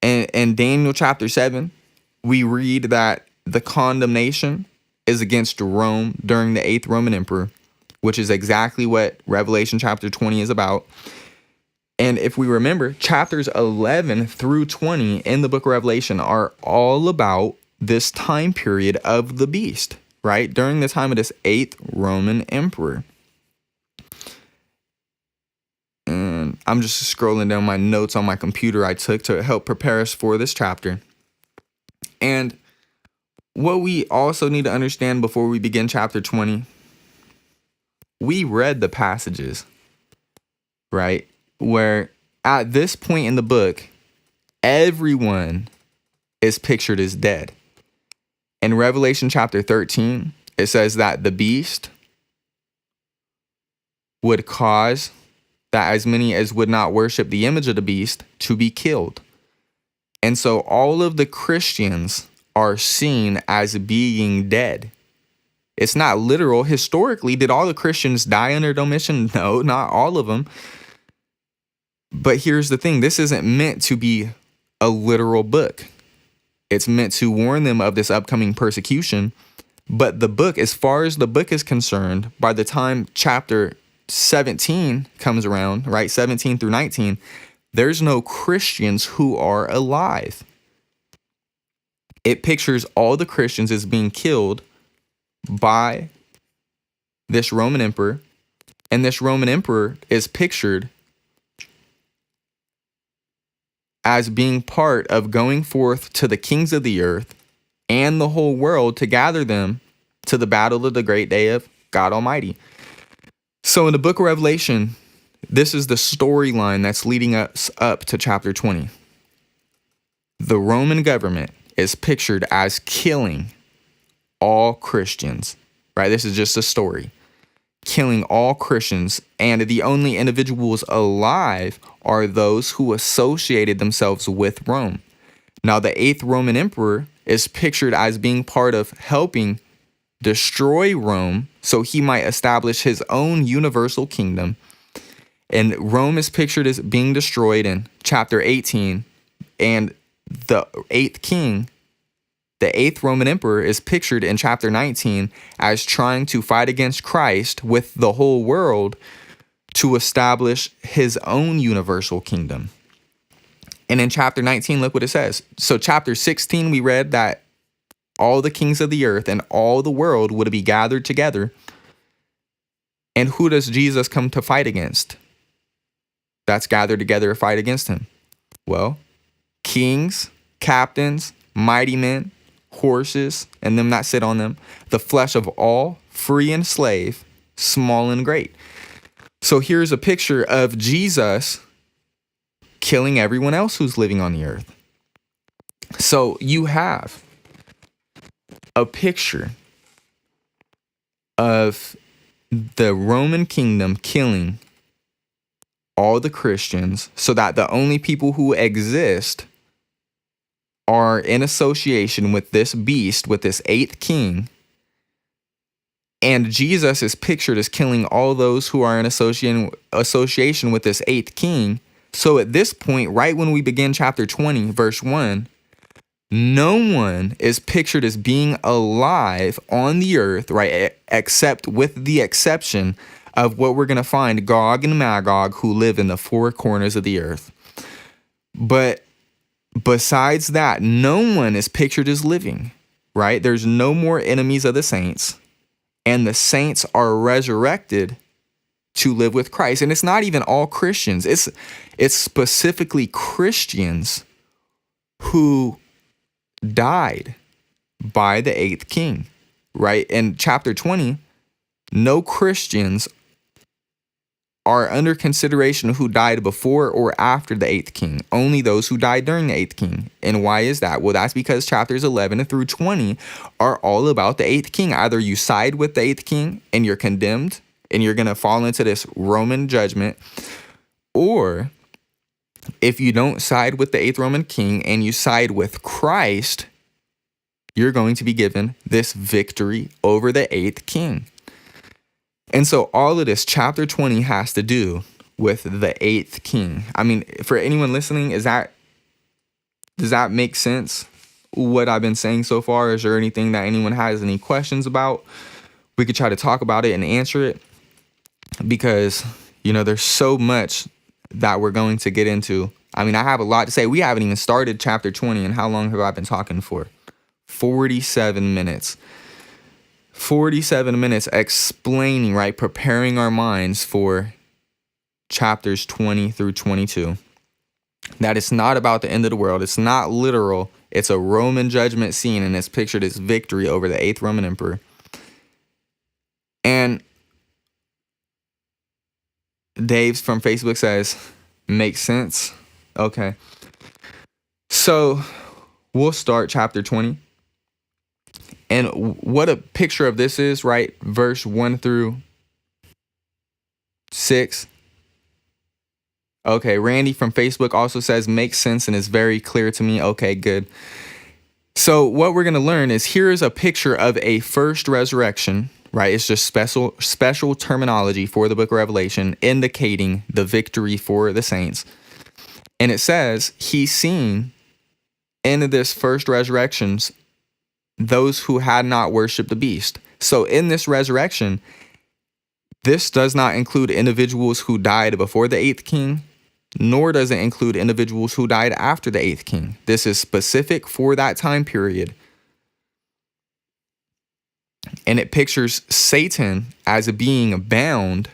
And in Daniel chapter 7, we read that the condemnation is against Rome during the 8th Roman emperor, which is exactly what Revelation chapter 20 is about. And if we remember, chapters 11 through 20 in the book of Revelation are all about this time period of the beast, right? During the time of this 8th Roman emperor. And I'm just scrolling down my notes on my computer I took to help prepare us for this chapter. And what we also need to understand before we begin chapter 20, we read the passages, right? Where at this point in the book, everyone is pictured as dead. In Revelation chapter 13, it says that the beast would cause that as many as would not worship the image of the beast to be killed. And so all of the Christians are seen as being dead. It's not literal. Historically, did all the Christians die under Domitian? No, not all of them. But here's the thing. This isn't meant to be a literal book. It's meant to warn them of this upcoming persecution. But the book, as far as the book is concerned, by the time chapter 17 comes around, right, 17 through 19, there's no Christians who are alive. It pictures all the Christians as being killed by this Roman emperor, and this Roman emperor is pictured as being part of going forth to the kings of the earth and the whole world to gather them to the battle of the great day of God Almighty. So in the book of Revelation, this is the storyline that's leading us up to chapter 20. The Roman government is pictured as killing all Christians, right? This is just a story. Killing all Christians, and the only individuals alive are those who associated themselves with Rome. Now, the 8th Roman emperor is pictured as being part of helping destroy Rome so he might establish his own universal kingdom. And Rome is pictured as being destroyed in chapter 18, and the 8th king, the 8th Roman emperor, is pictured in chapter 19 as trying to fight against Christ with the whole world to establish his own universal kingdom. And in chapter 19, look what it says. So chapter 16, we read that all the kings of the earth and all the world would be gathered together. And who does Jesus come to fight against? That's gathered together to fight against him. Well, kings, captains, mighty men, horses, and them that sit on them, the flesh of all, free and slave, small and great. So here's a picture of Jesus killing everyone else who's living on the earth. So you have a picture of the Roman kingdom killing all the Christians so that the only people who exist are in association with this beast, with this 8th king. And Jesus is pictured as killing all those who are in association with this 8th king. So at this point, right when we begin chapter 20, verse 1, no one is pictured as being alive on the earth, right? Except with the exception of what we're going to find, Gog and Magog, who live in the four corners of the earth. But besides that, no one is pictured as living, right? There's no more enemies of the saints, and the saints are resurrected to live with Christ. And it's not even all Christians. It's specifically Christians who died by the 8th king, right? In chapter 20, no Christians are under consideration who died before or after the 8th king, only those who died during the 8th king. And why is that? Well, that's because chapters 11 through 20 are all about the 8th king. Either you side with the 8th king and you're condemned and you're going to fall into this Roman judgment, or if you don't side with the 8th Roman king and you side with Christ, you're going to be given this victory over the 8th king. And so all of this, chapter 20, has to do with the 8th king. I mean, for anyone listening, does that make sense, what I've been saying so far? Is there anything that anyone has any questions about? We could try to talk about it and answer it, because, there's so much that we're going to get into. I mean, I have a lot to say. We haven't even started chapter 20, and how long have I been talking for? 47 minutes. 47 minutes explaining, right? Preparing our minds for chapters 20 through 22. That it's not about the end of the world. It's not literal. It's a Roman judgment scene, and it's pictured as victory over the 8th Roman emperor. And Dave from Facebook says, makes sense. Okay. So we'll start chapter 20. And what a picture of this is, right? Verse 1 through 6. Okay, Randy from Facebook also says, makes sense and is very clear to me. Okay, good. So what we're going to learn is, here's a picture of a first resurrection, right? It's just special terminology for the book of Revelation, indicating the victory for the saints. And it says, he's seen in this first resurrections those who had not worshiped the beast. So in this resurrection, this does not include individuals who died before the 8th king, nor does it include individuals who died after the 8th king. This is specific for that time period. And it pictures Satan as being bound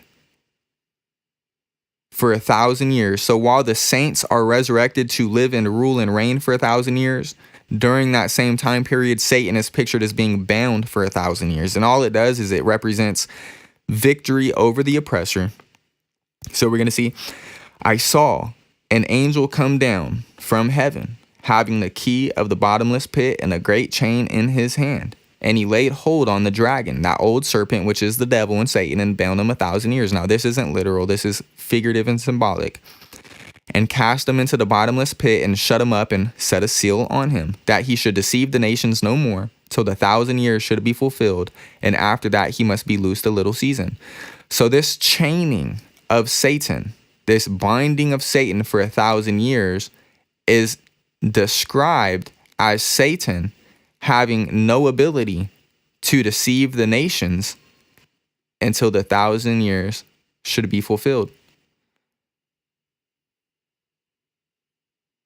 for 1,000 years. So while the saints are resurrected to live and rule and reign for 1,000 years, during that same time period, Satan is pictured as being bound for 1,000 years. And all it does is it represents victory over the oppressor. So we're going to see, I saw an angel come down from heaven, having the key of the bottomless pit and a great chain in his hand. And he laid hold on the dragon, that old serpent, which is the devil and Satan, and bound him 1,000 years. Now, this isn't literal. This is figurative and symbolic. And cast him into the bottomless pit and shut him up and set a seal on him, that he should deceive the nations no more, till the 1,000 years should be fulfilled. And after that, he must be loosed a little season. So this chaining of Satan, this binding of Satan for 1,000 years, is described as Satan having no ability to deceive the nations until the 1,000 years should be fulfilled.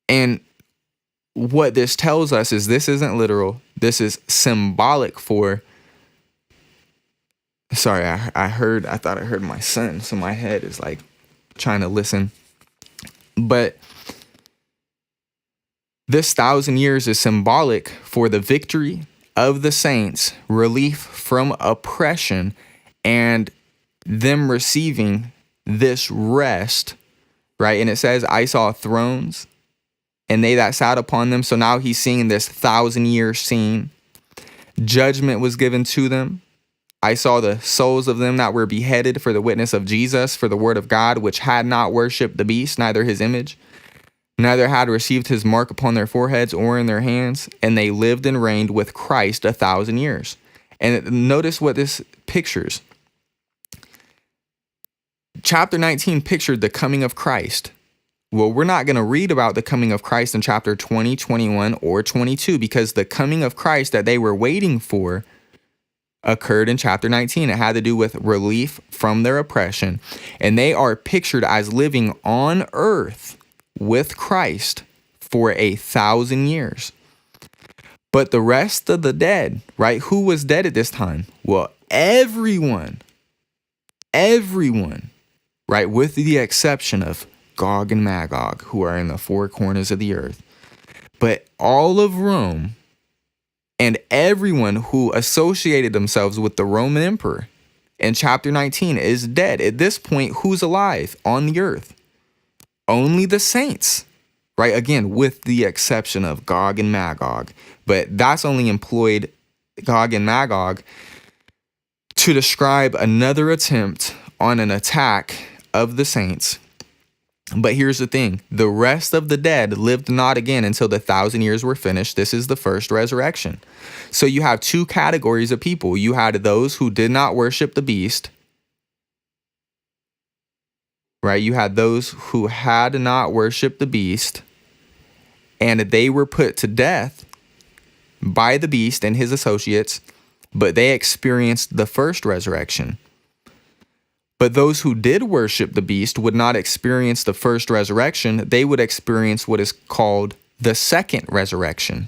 And what this tells us is, this isn't literal. This is symbolic for, sorry, I thought I heard my son. So my head is like trying to listen. But this 1,000 years is symbolic for the victory of the saints, relief from oppression, and them receiving this rest, right? And it says, I saw thrones, and they that sat upon them. So now he's seeing this 1,000-year scene. Judgment was given to them. I saw the souls of them that were beheaded for the witness of Jesus, for the word of God, which had not worshipped the beast, neither his image, neither had received his mark upon their foreheads or in their hands. And they lived and reigned with Christ 1,000 years. And notice what this pictures. Chapter 19 pictured the coming of Christ. Well, we're not going to read about the coming of Christ in chapter 20, 21, or 22, because the coming of Christ that they were waiting for occurred in chapter 19. It had to do with relief from their oppression. And they are pictured as living on earth with Christ for 1,000 years. But the rest of the dead, right? Who was dead at this time? Well, everyone, right? With the exception of Gog and Magog, who are in the four corners of the earth. But all of Rome and everyone who associated themselves with the Roman emperor in chapter 19 is dead. At this point, who's alive on the earth? Only the saints, right? Again, with the exception of Gog and Magog. But that's only employed, Gog and Magog, to describe another attempt on an attack of the saints But here's the thing. The rest of the dead lived not again until the 1,000 years were finished. This is the first resurrection. So you have two categories of people. You had those who did not worship the beast, right? You had those who had not worshiped the beast, and they were put to death by the beast and his associates, but they experienced the first resurrection. But those who did worship the beast would not experience the first resurrection. They would experience what is called the second resurrection.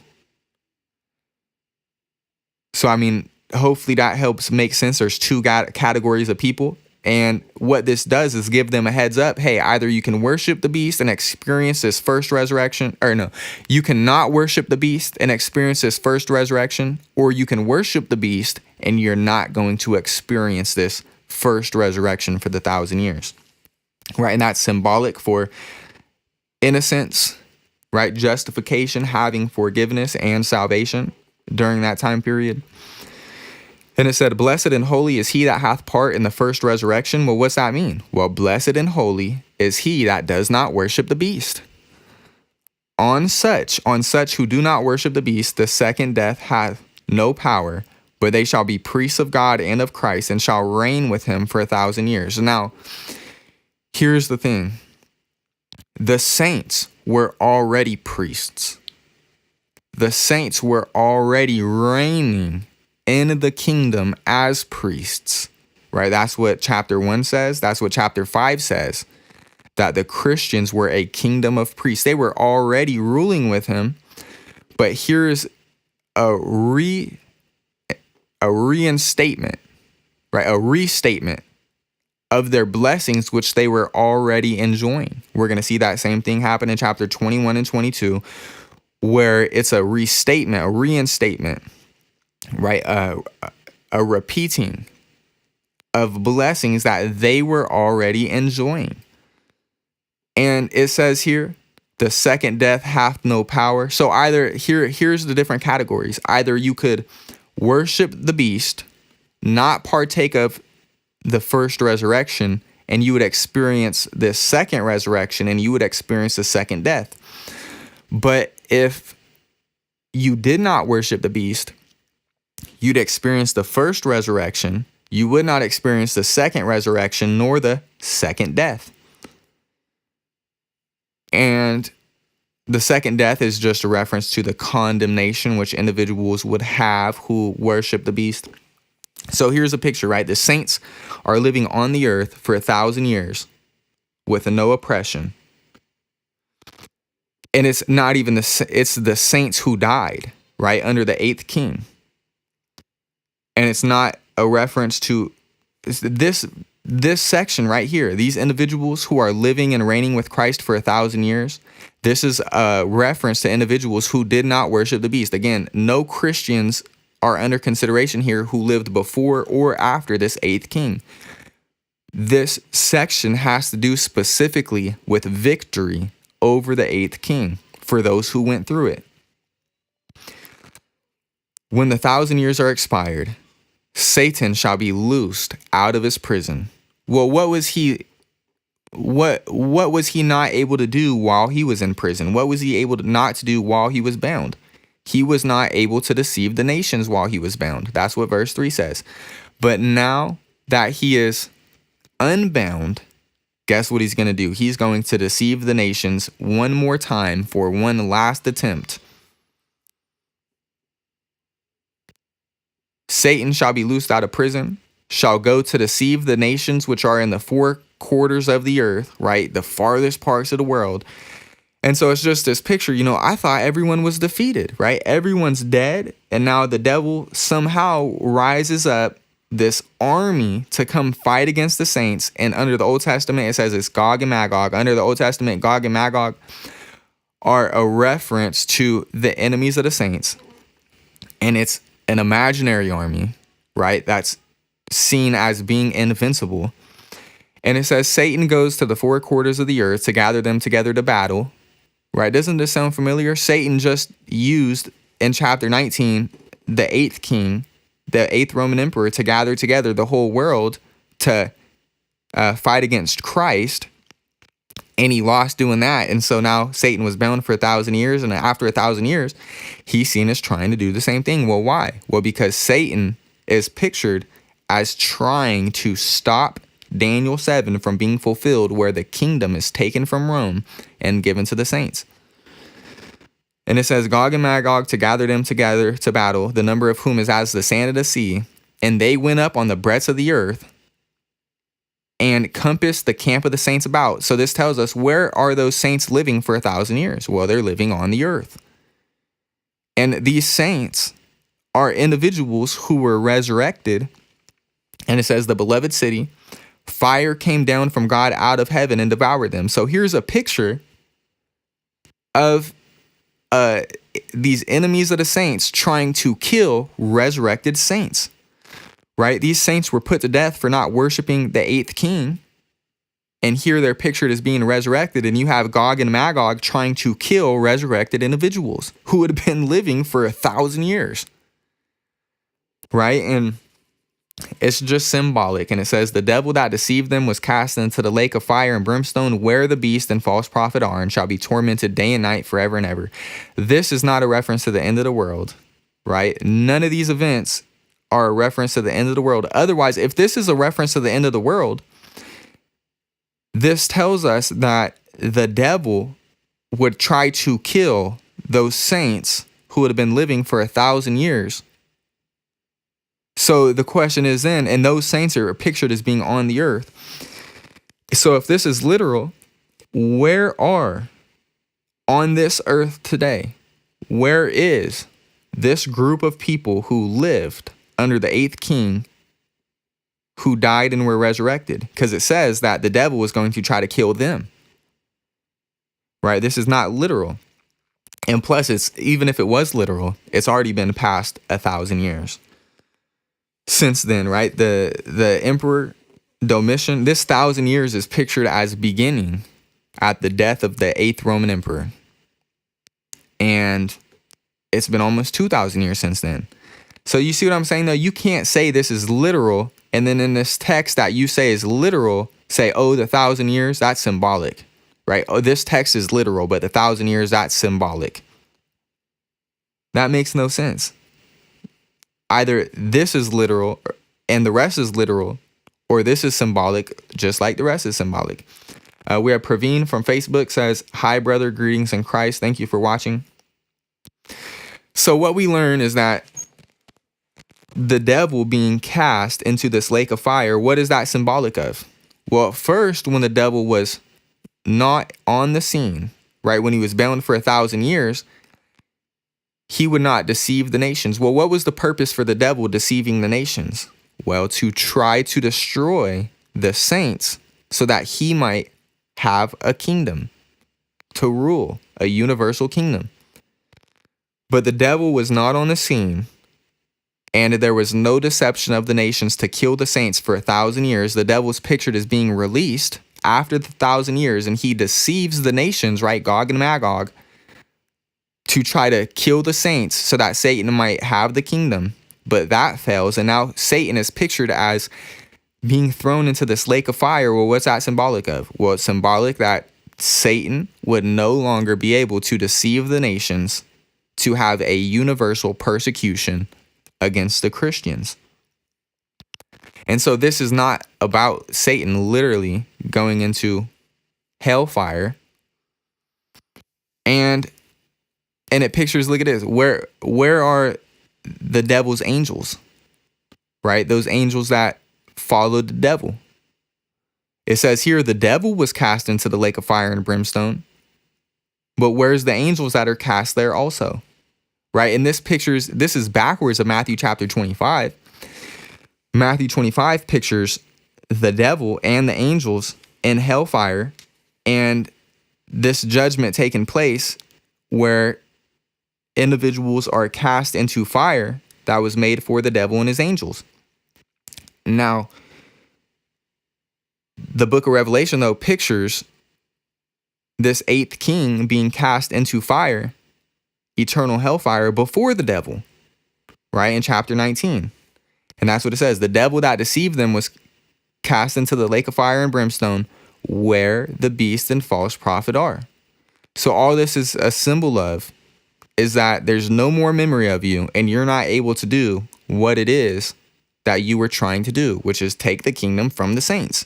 So, I mean, hopefully that helps make sense. There's two categories of people. And what this does is give them a heads up. Hey, either you can worship the beast and experience this first resurrection, or no, you cannot worship the beast and experience this first resurrection, or you can worship the beast and you're not going to experience this first resurrection for the 1,000 years, right? And that's symbolic for innocence, right? Justification, having forgiveness and salvation during that time period. And it said, blessed and holy is he that hath part in the first resurrection. Well, what's that mean? Well, blessed and holy is he that does not worship the beast. On such who do not worship the beast, the second death hath no power, but they shall be priests of God and of Christ, and shall reign with him for 1,000 years. Now, here's the thing. The saints were already priests. The saints were already reigning in the kingdom as priests, right? That's what chapter 1 says. That's what chapter 5 says, that the Christians were a kingdom of priests. They were already ruling with him. But here's a reinstatement, right? A restatement of their blessings, which they were already enjoying. We're going to see that same thing happen in chapter 21 and 22, where it's a restatement, a reinstatement, right? A repeating of blessings that they were already enjoying. And it says here, the second death hath no power. So either here's the different categories. Either you could worship the beast, not partake of the first resurrection, and you would experience this second resurrection, and you would experience the second death. But if you did not worship the beast, you'd experience the first resurrection. You would not experience the second resurrection nor the second death. And the second death is just a reference to the condemnation which individuals would have who worship the beast. So here's a picture, right? The saints are living on the earth for 1,000 years with no oppression. And it's not even it's the saints who died, right, under the 8th king. And it's not a reference to this section right here. These individuals who are living and reigning with Christ for 1,000 years. This is a reference to individuals who did not worship the beast. Again, no Christians are under consideration here who lived before or after this 8th king. This section has to do specifically with victory over the 8th king for those who went through it. When the 1,000 years are expired, Satan shall be loosed out of his prison. Well, what was he not able to do while he was in prison? What was he able to not to do while he was bound? He was not able to deceive the nations while he was bound. That's what verse 3 says. But now that he is unbound, guess what he's going to do? He's going to deceive the nations one more time for one last attempt. Satan shall be loosed out of prison, shall go to deceive the nations which are in the 4 quarters of the earth, right? The farthest parts of the world. And so it's just this picture, I thought everyone was defeated, right? Everyone's dead. And now the devil somehow rises up this army to come fight against the saints. And under the Old Testament, it says it's Gog and Magog. Under the Old Testament, Gog and Magog are a reference to the enemies of the saints. And it's an imaginary army, right? That's seen as being invincible. And it says Satan goes to the 4 quarters of the earth to gather them together to battle, right? Doesn't this sound familiar? Satan just used in chapter 19, the 8th king, the 8th Roman emperor, to gather together the whole world to fight against Christ. And he lost doing that. And so now Satan was bound for 1,000 years. And after 1,000 years, he's seen as trying to do the same thing. Well, why? Well, because Satan is pictured as trying to stop Daniel 7 from being fulfilled, where the kingdom is taken from Rome and given to the saints. And it says, Gog and Magog to gather them together to battle, the number of whom is as the sand of the sea. And they went up on the breadth of the earth and compassed the camp of the saints about. So this tells us, where are those saints living for 1,000 years? Well, they're living on the earth. And these saints are individuals who were resurrected. And it says, the beloved city, fire came down from God out of heaven and devoured them. So here's a picture of these enemies of the saints trying to kill resurrected saints. Right? These saints were put to death for not worshiping the eighth king. And here they're pictured as being resurrected. And you have Gog and Magog trying to kill resurrected individuals who would have been living for 1,000 years. Right? And it's just symbolic. And it says, the devil that deceived them was cast into the lake of fire and brimstone, where the beast and false prophet are, and shall be tormented day and night forever and ever. This is not a reference to the end of the world. Right? None of these events are a reference to the end of the world. Otherwise, if this is a reference to the end of the world, this tells us that the devil would try to kill those saints who would have been living for 1,000 years. So the question is then, and those saints are pictured as being on the earth. So if this is literal, where are on this earth today, where is this group of people who lived under the eighth king, who died and were resurrected? Because it says that the devil was going to try to kill them. Right? This is not literal. And plus, it's, even if it was literal, it's already been past 1,000 years since then, right? The emperor Domitian, this 1,000 years is pictured as beginning at the death of the 8th Roman emperor. And it's been almost 2,000 years since then. So you see what I'm saying, though? You can't say this is literal, and then in this text that you say is literal, say, oh, the 1,000 years, that's symbolic, right? Oh, this text is literal, but the 1,000 years, that's symbolic. That makes no sense. Either this is literal and the rest is literal, or this is symbolic, just like the rest is symbolic. We have Praveen from Facebook says, hi, brother, greetings in Christ. Thank you for watching. So what we learn is that the devil being cast into this lake of fire, what is that symbolic of? Well, at first, when the devil was not on the scene, right, when he was bound for 1,000 years, he would not deceive the nations. Well, what was the purpose for the devil deceiving the nations? Well, to try to destroy the saints so that he might have a kingdom to rule, a universal kingdom. But the devil was not on the scene, and there was no deception of the nations to kill the saints for 1,000 years. The devil is pictured as being released after the 1,000 years, and he deceives the nations, right, Gog and Magog, to try to kill the saints so that Satan might have the kingdom. But that fails, and now Satan is pictured as being thrown into this lake of fire. Well, what's that symbolic of? Well, it's symbolic that Satan would no longer be able to deceive the nations to have a universal persecution against the Christians. And so this is not about Satan literally going into hellfire. And it pictures, look at this, where are the devil's angels? Right? Those angels that followed the devil. It says here, the devil was cast into the lake of fire and brimstone. But where's the angels that are cast there also? Right? And this is backwards of Matthew chapter 25. Matthew 25 pictures the devil and the angels in hellfire, and this judgment taking place where individuals are cast into fire that was made for the devil and his angels. Now, the book of Revelation, though, pictures this 8th king being cast into fire, eternal hellfire, before the devil, right, in chapter 19. And that's what it says. The devil that deceived them was cast into the lake of fire and brimstone, where the beast and false prophet are. So all this is a symbol of is that there's no more memory of you, and you're not able to do what it is that you were trying to do, which is take the kingdom from the saints.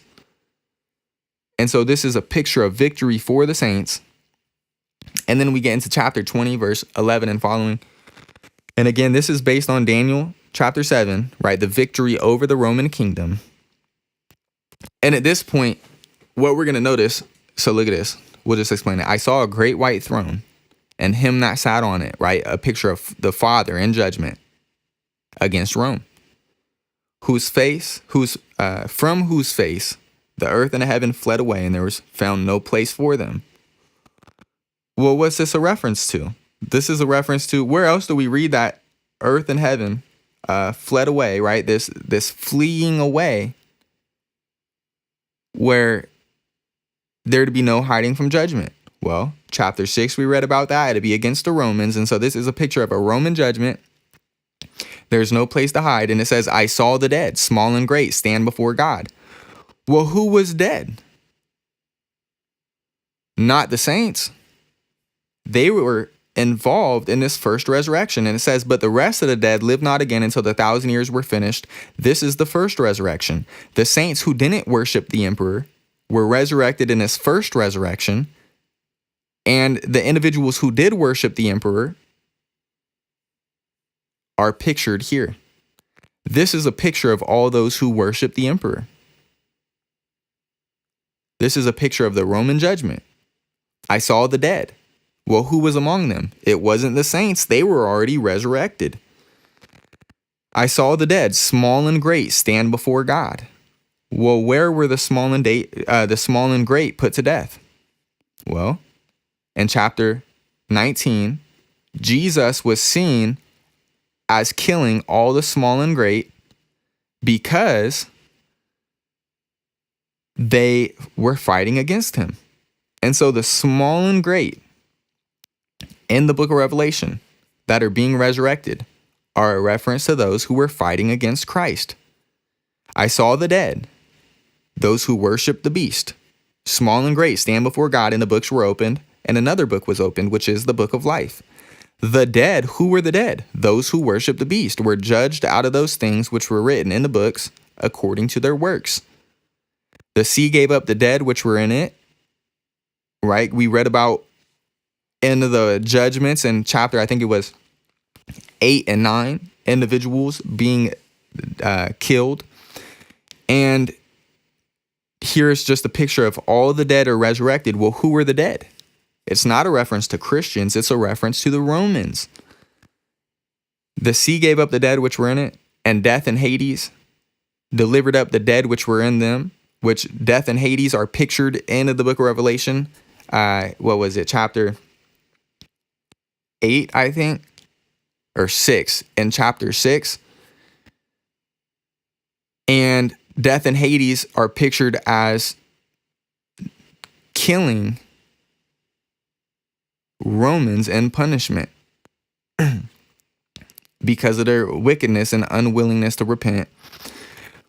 And so this is a picture of victory for the saints. And then we get into chapter 20, verse 11 and following. And again, this is based on Daniel chapter 7, right? The victory over the Roman kingdom. And at this point, what we're going to notice, so look at this. We'll just explain it. I saw a great white throne and him that sat on it, right? A picture of the Father in judgment against Rome, from whose face the earth and the heaven fled away, and there was found no place for them. Well, what's this a reference to? This is a reference to, where else do we read that earth and heaven fled away, right? This fleeing away, where there to be no hiding from judgment. Well, chapter 6, we read about that. It'd be against the Romans. And so this is a picture of a Roman judgment. There's no place to hide. And it says, I saw the dead, small and great, stand before God. Well, who was dead? Not the saints. They were involved in this first resurrection. And it says, but the rest of the dead lived not again until the 1,000 years were finished. This is the first resurrection. The saints who didn't worship the emperor were resurrected in his first resurrection. And the individuals who did worship the emperor are pictured here. This is a picture of all those who worship the emperor. This is a picture of the Roman judgment. I saw the dead. Well, who was among them? It wasn't the saints. They were already resurrected. I saw the dead, small and great, stand before God. Well, where were the small and great put to death? Well, in chapter 19, Jesus was seen as killing all the small and great because they were fighting against him. And so the small and great in the book of Revelation that are being resurrected are a reference to those who were fighting against Christ. I saw the dead, those who worship the beast, small and great, stand before God, and the books were opened, and another book was opened, which is the book of life. The dead, who were the dead? Those who worship the beast were judged out of those things which were written in the books according to their works. The sea gave up the dead which were in it, right? We read about in the judgments in chapter, I think it was 8 and 9, individuals being killed. And here's just a picture of all the dead are resurrected. Well, who were the dead? It's not a reference to Christians. It's a reference to the Romans. The sea gave up the dead which were in it, and death and Hades delivered up the dead which were in them, which death and Hades are pictured in the book of Revelation. What was it? Chapter 8, I think, or 6, in chapter 6. And death and Hades are pictured as killing Romans in punishment because of their wickedness and unwillingness to repent.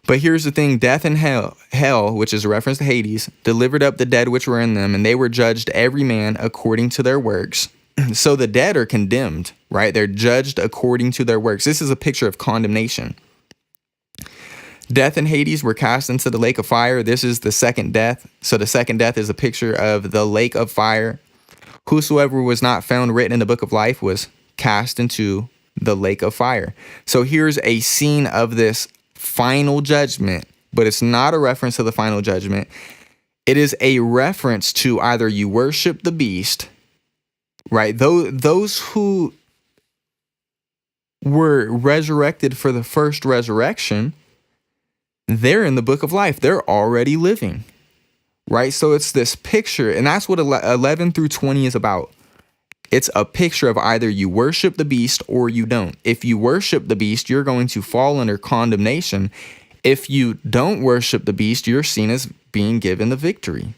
But here's the thing, death and hell, which is a reference to Hades, delivered up the dead which were in them, and they were judged every man according to their works. So the dead are condemned, right? They're judged according to their works. This is a picture of condemnation. Death and Hades were cast into the lake of fire. This is the second death. So the second death is a picture of the lake of fire. Whosoever was not found written in the book of life was cast into the lake of fire. So here's a scene of this final judgment, but it's not a reference to the final judgment. It is a reference to either you worship the beast, right? Those who were resurrected for the first resurrection, they're in the book of life. They're already living, right? So it's this picture, and that's what 11 through 20 is about. It's a picture of either you worship the beast or you don't. If you worship the beast, you're going to fall under condemnation. If you don't worship the beast, you're seen as being given the victory.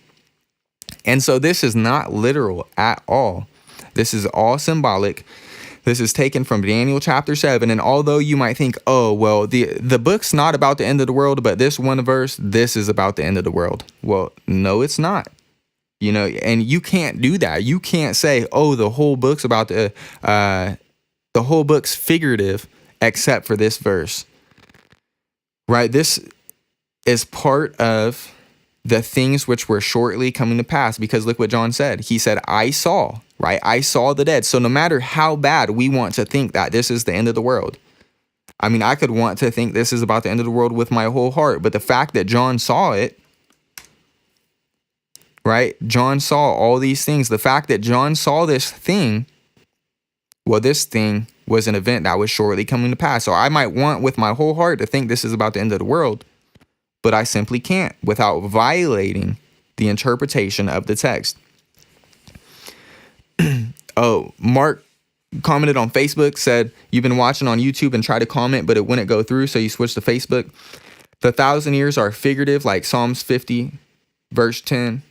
And so this is not literal at all. This is all symbolic. This is taken from Daniel chapter 7. And although you might think, oh, well, the book's not about the end of the world, but this one verse, this is about the end of the world. Well, no, it's not. You know, and you can't do that. You can't say, oh, the whole book's about the whole book's figurative, except for this verse. Right? This is part of the things which were shortly coming to pass, because look what John said. He said, I saw, right? I saw the dead. So no matter how bad we want to think that this is the end of the world, I mean, I could want to think this is about the end of the world with my whole heart, but the fact that John saw it, right? John saw all these things. The fact that John saw this thing, well, this thing was an event that was shortly coming to pass. So I might want with my whole heart to think this is about the end of the world, but I simply can't without violating the interpretation of the text. Oh, Mark commented on Facebook, said, you've been watching on YouTube and tried to comment, but it wouldn't go through, so you switched to Facebook. The 1,000 years are figurative, like Psalms 50, verse 10.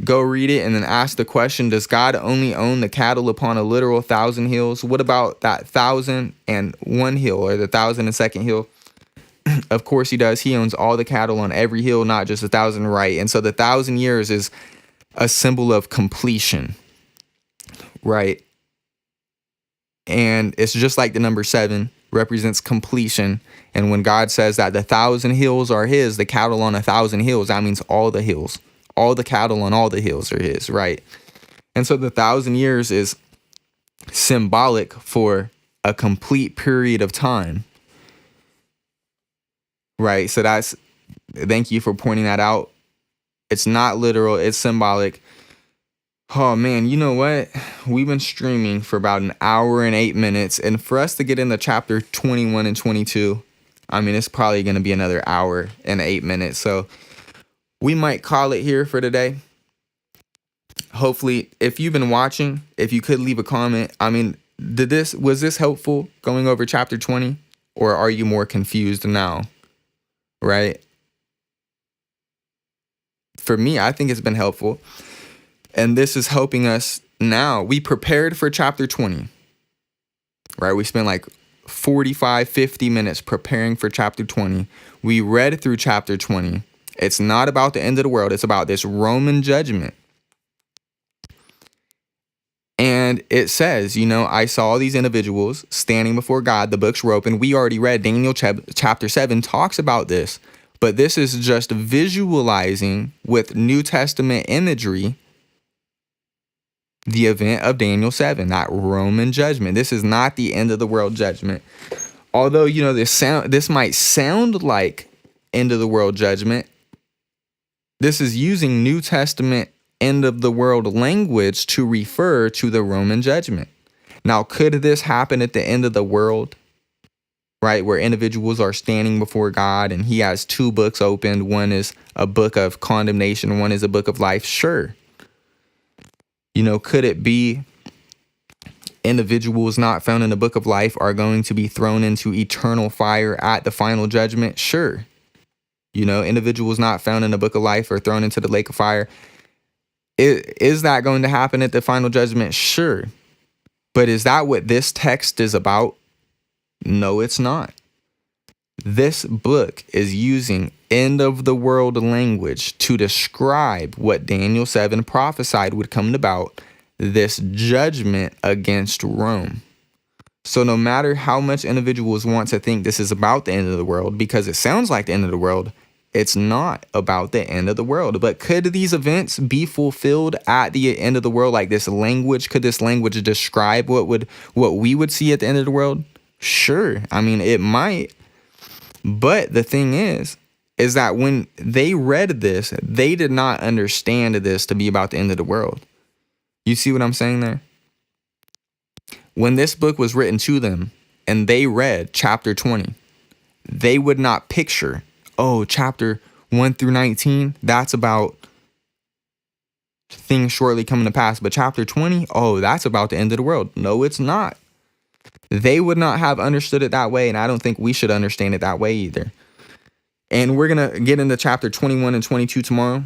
Go read it and then ask the question, does God only own the cattle upon a literal 1,000 hills? What about that 1,001 hill or the 1,002nd hill? Of course he does. He owns all the cattle on every hill, not just 1,000, right? And so the 1,000 years is a symbol of completion, right? And it's just like the number 7 represents completion. And when God says that the 1,000 hills are his, the cattle on 1,000 hills, that means all the hills, all the cattle on all the hills are his, right? And so the 1,000 years is symbolic for a complete period of time. Right. So thank you for pointing that out. It's not literal. It's symbolic. Oh, man, you know what? We've been streaming for about an hour and 8 minutes. And for us to get into chapter 21 and 22, I mean, it's probably going to be another hour and 8 minutes. So we might call it here for today. Hopefully, if you've been watching, if you could leave a comment. I mean, was this helpful going over chapter 20? Or are you more confused now? Right? For me, I think it's been helpful. And this is helping us now. We prepared for chapter 20. Right? We spent like 45, 50 minutes preparing for chapter 20. We read through chapter 20. It's not about the end of the world. It's about this Roman judgment. And it says, you know, I saw these individuals standing before God. The books were open. We already read Daniel chapter 7 talks about this. But this is just visualizing with New Testament imagery the event of Daniel 7, that Roman judgment. This is not the end of the world judgment. Although, you know, this might sound like end of the world judgment. This is using New Testament end of the world language to refer to the Roman judgment. Now, could this happen at the end of the world? Right, where individuals are standing before God and he has 2 books opened. One is a book of condemnation. One is a book of life. Sure. You know, could it be individuals not found in the book of life are going to be thrown into eternal fire at the final judgment? Sure. You know, individuals not found in the book of life are thrown into the lake of fire. Is that going to happen at the final judgment? Sure. But is that what this text is about? No, it's not. This book is using end of the world language to describe what Daniel 7 prophesied would come about, this judgment against Rome. So no matter how much individuals want to think this is about the end of the world, because it sounds like the end of the world, it's not about the end of the world. But could these events be fulfilled at the end of the world? Like this language, could this language describe what we would see at the end of the world? Sure. I mean, it might. But the thing is that when they read this, they did not understand this to be about the end of the world. You see what I'm saying there? When this book was written to them and they read chapter 20, they would not picture, oh, chapter 1 through 19, that's about things shortly coming to pass. But chapter 20, oh, that's about the end of the world. No, it's not. They would not have understood it that way, and I don't think we should understand it that way either. And we're going to get into chapter 21 and 22 tomorrow,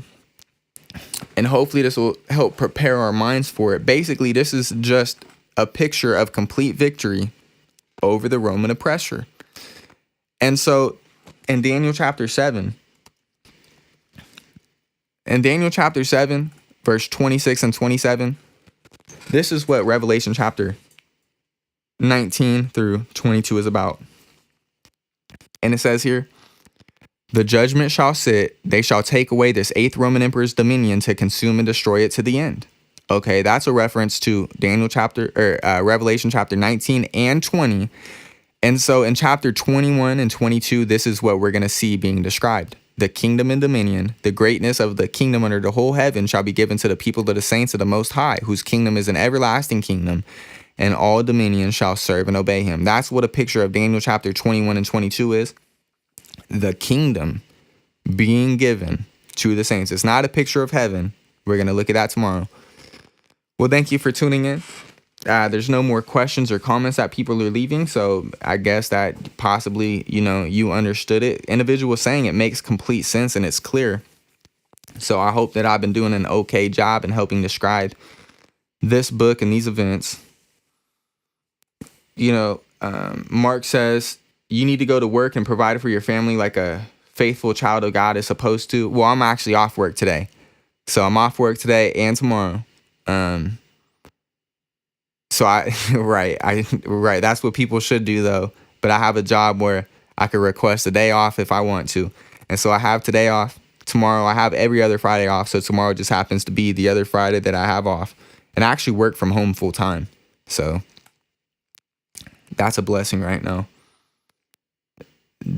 and hopefully this will help prepare our minds for it. Basically, this is just a picture of complete victory over the Roman oppressor. And so in Daniel chapter 7, verse 26 and 27, this is what Revelation chapter 19 through 22 is about. And it says here, the judgment shall sit, they shall take away this 8th Roman emperor's dominion to consume and destroy it to the end. Okay, that's a reference to Revelation chapter 19 and 20. And so in chapter 21 and 22, this is what we're going to see being described. The kingdom and dominion, the greatness of the kingdom under the whole heaven shall be given to the people of the saints of the Most High, whose kingdom is an everlasting kingdom, and all dominions shall serve and obey him. That's what a picture of Daniel chapter 21 and 22 is. The kingdom being given to the saints. It's not a picture of heaven. We're going to look at that tomorrow. Well, thank you for tuning in. There's no more questions or comments that people are leaving. So I guess that possibly, you understood it. Individual was saying it makes complete sense and it's clear. So I hope that I've been doing an okay job in helping describe this book and these events. Mark says you need to go to work and provide for your family like a faithful child of God is supposed to. Well, I'm actually off work today. So I'm off work today and tomorrow. Right. That's what people should do though. But I have a job where I could request a day off if I want to. And so I have today off. Tomorrow I have every other Friday off. So tomorrow just happens to be the other Friday that I have off. And I actually work from home full time. So that's a blessing right now.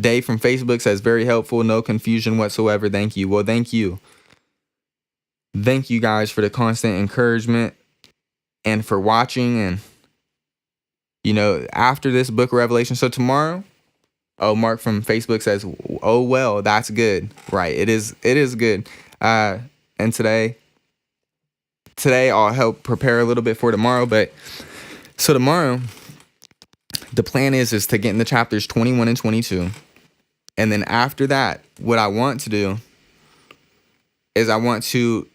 Dave from Facebook says, very helpful. No confusion whatsoever. Thank you. Well, thank you. Thank you guys for the constant encouragement and for watching. And, after this book of Revelation. So tomorrow, Mark from Facebook says, oh, well, that's good. Right. It is good. And today I'll help prepare a little bit for tomorrow. But so tomorrow, the plan is to get into chapters 21 and 22. And then after that, what I want to do is I want to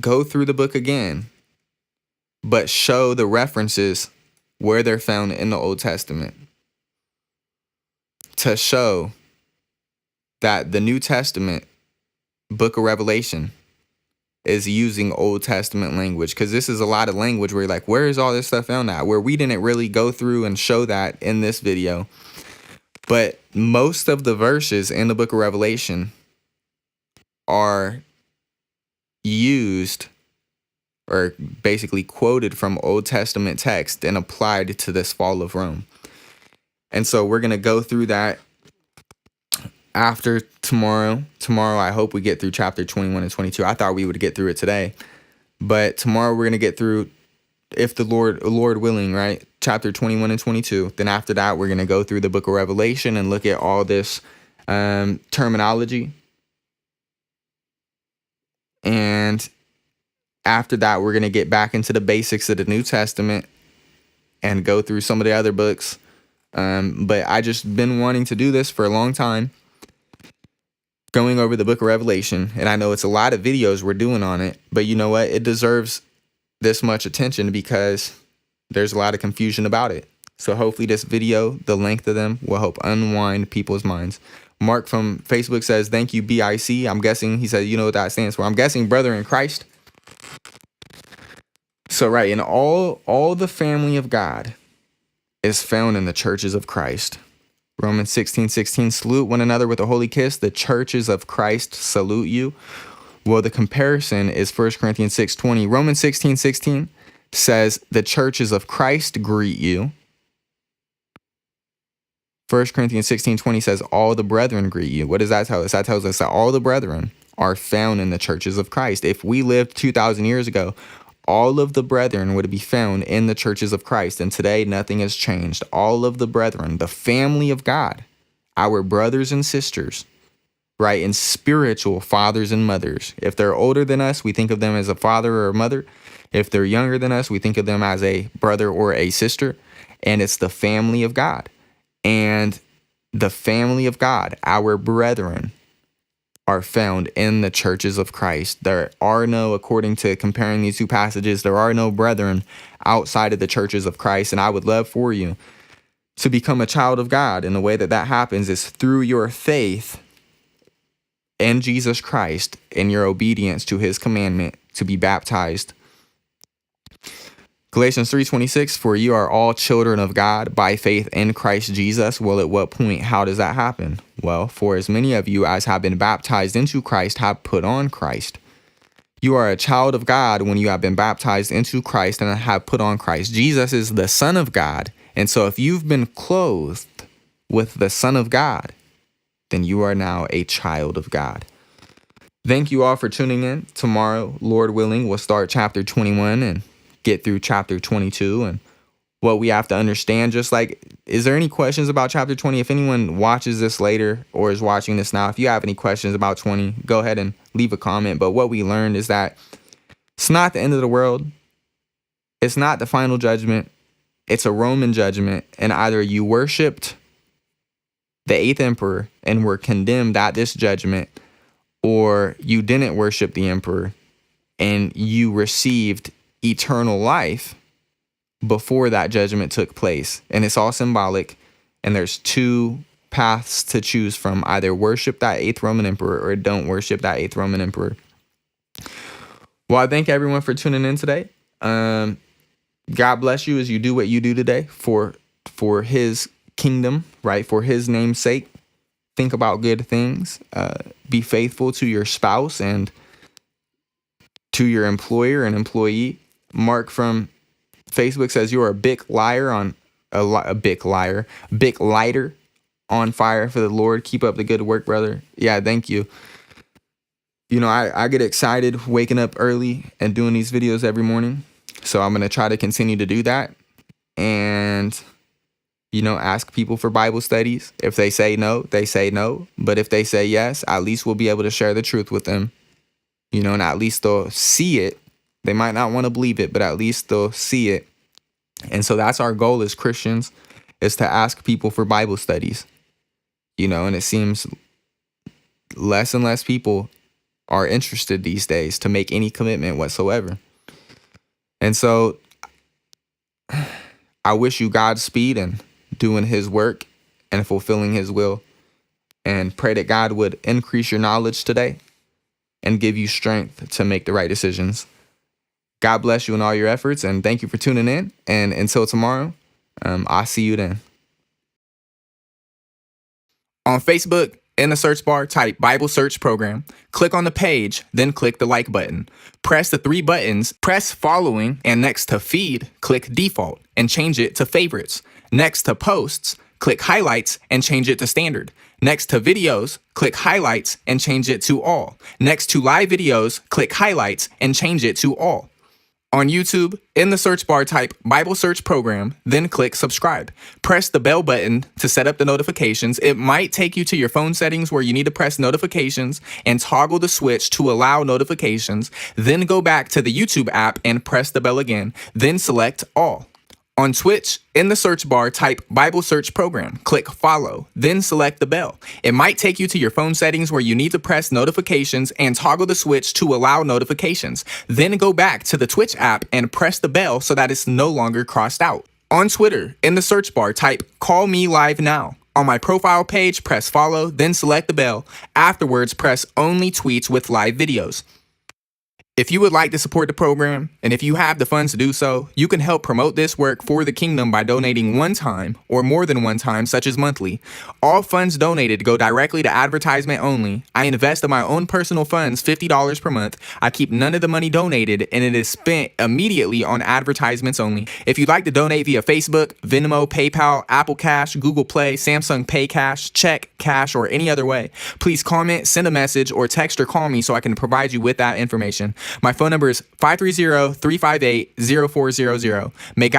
go through the book again, but show the references where they're found in the Old Testament to show that the New Testament book of Revelation is using Old Testament language, because this is a lot of language where you're like, where is all this stuff found at? Where we didn't really go through and show that in this video. But most of the verses in the book of Revelation are used or basically quoted from Old Testament text and applied to this fall of Rome. And so we're going to go through that after tomorrow. Tomorrow, I hope we get through chapter 21 and 22. I thought we would get through it today. But tomorrow we're going to get through, if the Lord willing, right? Chapter 21 and 22. Then after that, we're going to go through the book of Revelation and look at all this terminology. And after that, we're going to get back into the basics of the New Testament and go through some of the other books. But I just been wanting to do this for a long time, going over the book of Revelation. And I know it's a lot of videos we're doing on it, but you know what? It deserves this much attention because there's a lot of confusion about it. So hopefully this video, the length of them, will help unwind people's minds. Mark from Facebook says, thank you, BIC. I'm guessing, he said, you know what that stands for. I'm guessing brother in Christ. So right, and all the family of God is found in the churches of Christ. Romans 16:16, salute one another with a holy kiss. The churches of Christ salute you. Well, the comparison is 1 Corinthians 6:20. Romans 16:16 says the churches of Christ greet you. 1 Corinthians 16:20 says all the brethren greet you. What does that tell us? That tells us that all the brethren are found in the churches of Christ. If we lived 2,000 years ago, all of the brethren would be found in the churches of Christ. And today, nothing has changed. All of the brethren, the family of God, our brothers and sisters, right, and spiritual fathers and mothers. If they're older than us, we think of them as a father or a mother. If they're younger than us, we think of them as a brother or a sister. And it's the family of God. And the family of God, our brethren, are found in the churches of Christ. There are no, according to comparing these two passages, there are no brethren outside of the churches of Christ. And I would love for you to become a child of God. And the way that that happens is through your faith in Jesus Christ and your obedience to his commandment to be baptized. Galatians 3:26, for you are all children of God by faith in Christ Jesus. Well, at what point? How does that happen? Well, for as many of you as have been baptized into Christ have put on Christ. You are a child of God when you have been baptized into Christ and have put on Christ. Jesus is the Son of God. And so if you've been clothed with the Son of God, then you are now a child of God. Thank you all for tuning in. Tomorrow, Lord willing, we'll start chapter 21 and get through chapter 22 and what we have to understand. Just like, is there any questions about chapter 20? If anyone watches this later or is watching this now, if you have any questions about 20, go ahead and leave a comment. But what we learned is that it's not the end of the world. It's not the final judgment. It's a Roman judgment. And either you worshiped the 8th emperor and were condemned at this judgment, or you didn't worship the emperor and you received eternal life before that judgment took place. And it's all symbolic. And there's two paths to choose from. Either worship that 8th Roman emperor or don't worship that 8th Roman emperor. Well, I thank everyone for tuning in today. God bless you as you do what you do today for his kingdom, right? For his name's sake. Think about good things. Be faithful to your spouse and to your employer and employee. Mark from Facebook says you are a big liar on big lighter on fire for the Lord. Keep up the good work, brother. Yeah, thank you. You know, I get excited waking up early and doing these videos every morning. So I'm going to try to continue to do that. And, you know, ask people for Bible studies. If they say no, they say no. But if they say yes, at least we'll be able to share the truth with them. You know, and at least they'll see it. They might not want to believe it, but at least they'll see it. And so that's our goal as Christians, is to ask people for Bible studies. You know, and it seems less and less people are interested these days to make any commitment whatsoever. And so I wish you Godspeed in doing his work and fulfilling his will, and pray that God would increase your knowledge today and give you strength to make the right decisions. God bless you in all your efforts, and thank you for tuning in. And until tomorrow, I'll see you then. On Facebook, in the search bar, type Bible Search Program. Click on the page, then click the like button. Press the 3 buttons, press following, and next to feed, click default and change it to favorites. Next to posts, click highlights and change it to standard. Next to videos, click highlights and change it to all. Next to live videos, click highlights and change it to all. On YouTube, in the search bar, type Bible Search Program, then click subscribe. Press the bell button to set up the notifications. It might take you to your phone settings where you need to press notifications and toggle the switch to allow notifications. Then go back to the YouTube app and press the bell again. Then select all. On Twitch, in the search bar, type Bible Search Program. Click follow, then select the bell. It might take you to your phone settings where you need to press notifications and toggle the switch to allow notifications. Then go back to the Twitch app and press the bell so that it's no longer crossed out. On Twitter, in the search bar, type Call Me Live Now. On my profile page, press follow, then select the bell. Afterwards, press only tweets with live videos. If you would like to support the program, and if you have the funds to do so, you can help promote this work for the kingdom by donating one time or more than one time, such as monthly. All funds donated go directly to advertisement only. I invest in my own personal funds, $50 per month. I keep none of the money donated, and it is spent immediately on advertisements only. If you'd like to donate via Facebook, Venmo, PayPal, Apple Cash, Google Play, Samsung Pay Cash, check, cash, or any other way, please comment, send a message, or text or call me so I can provide you with that information. My phone number is 530-358-0400. May God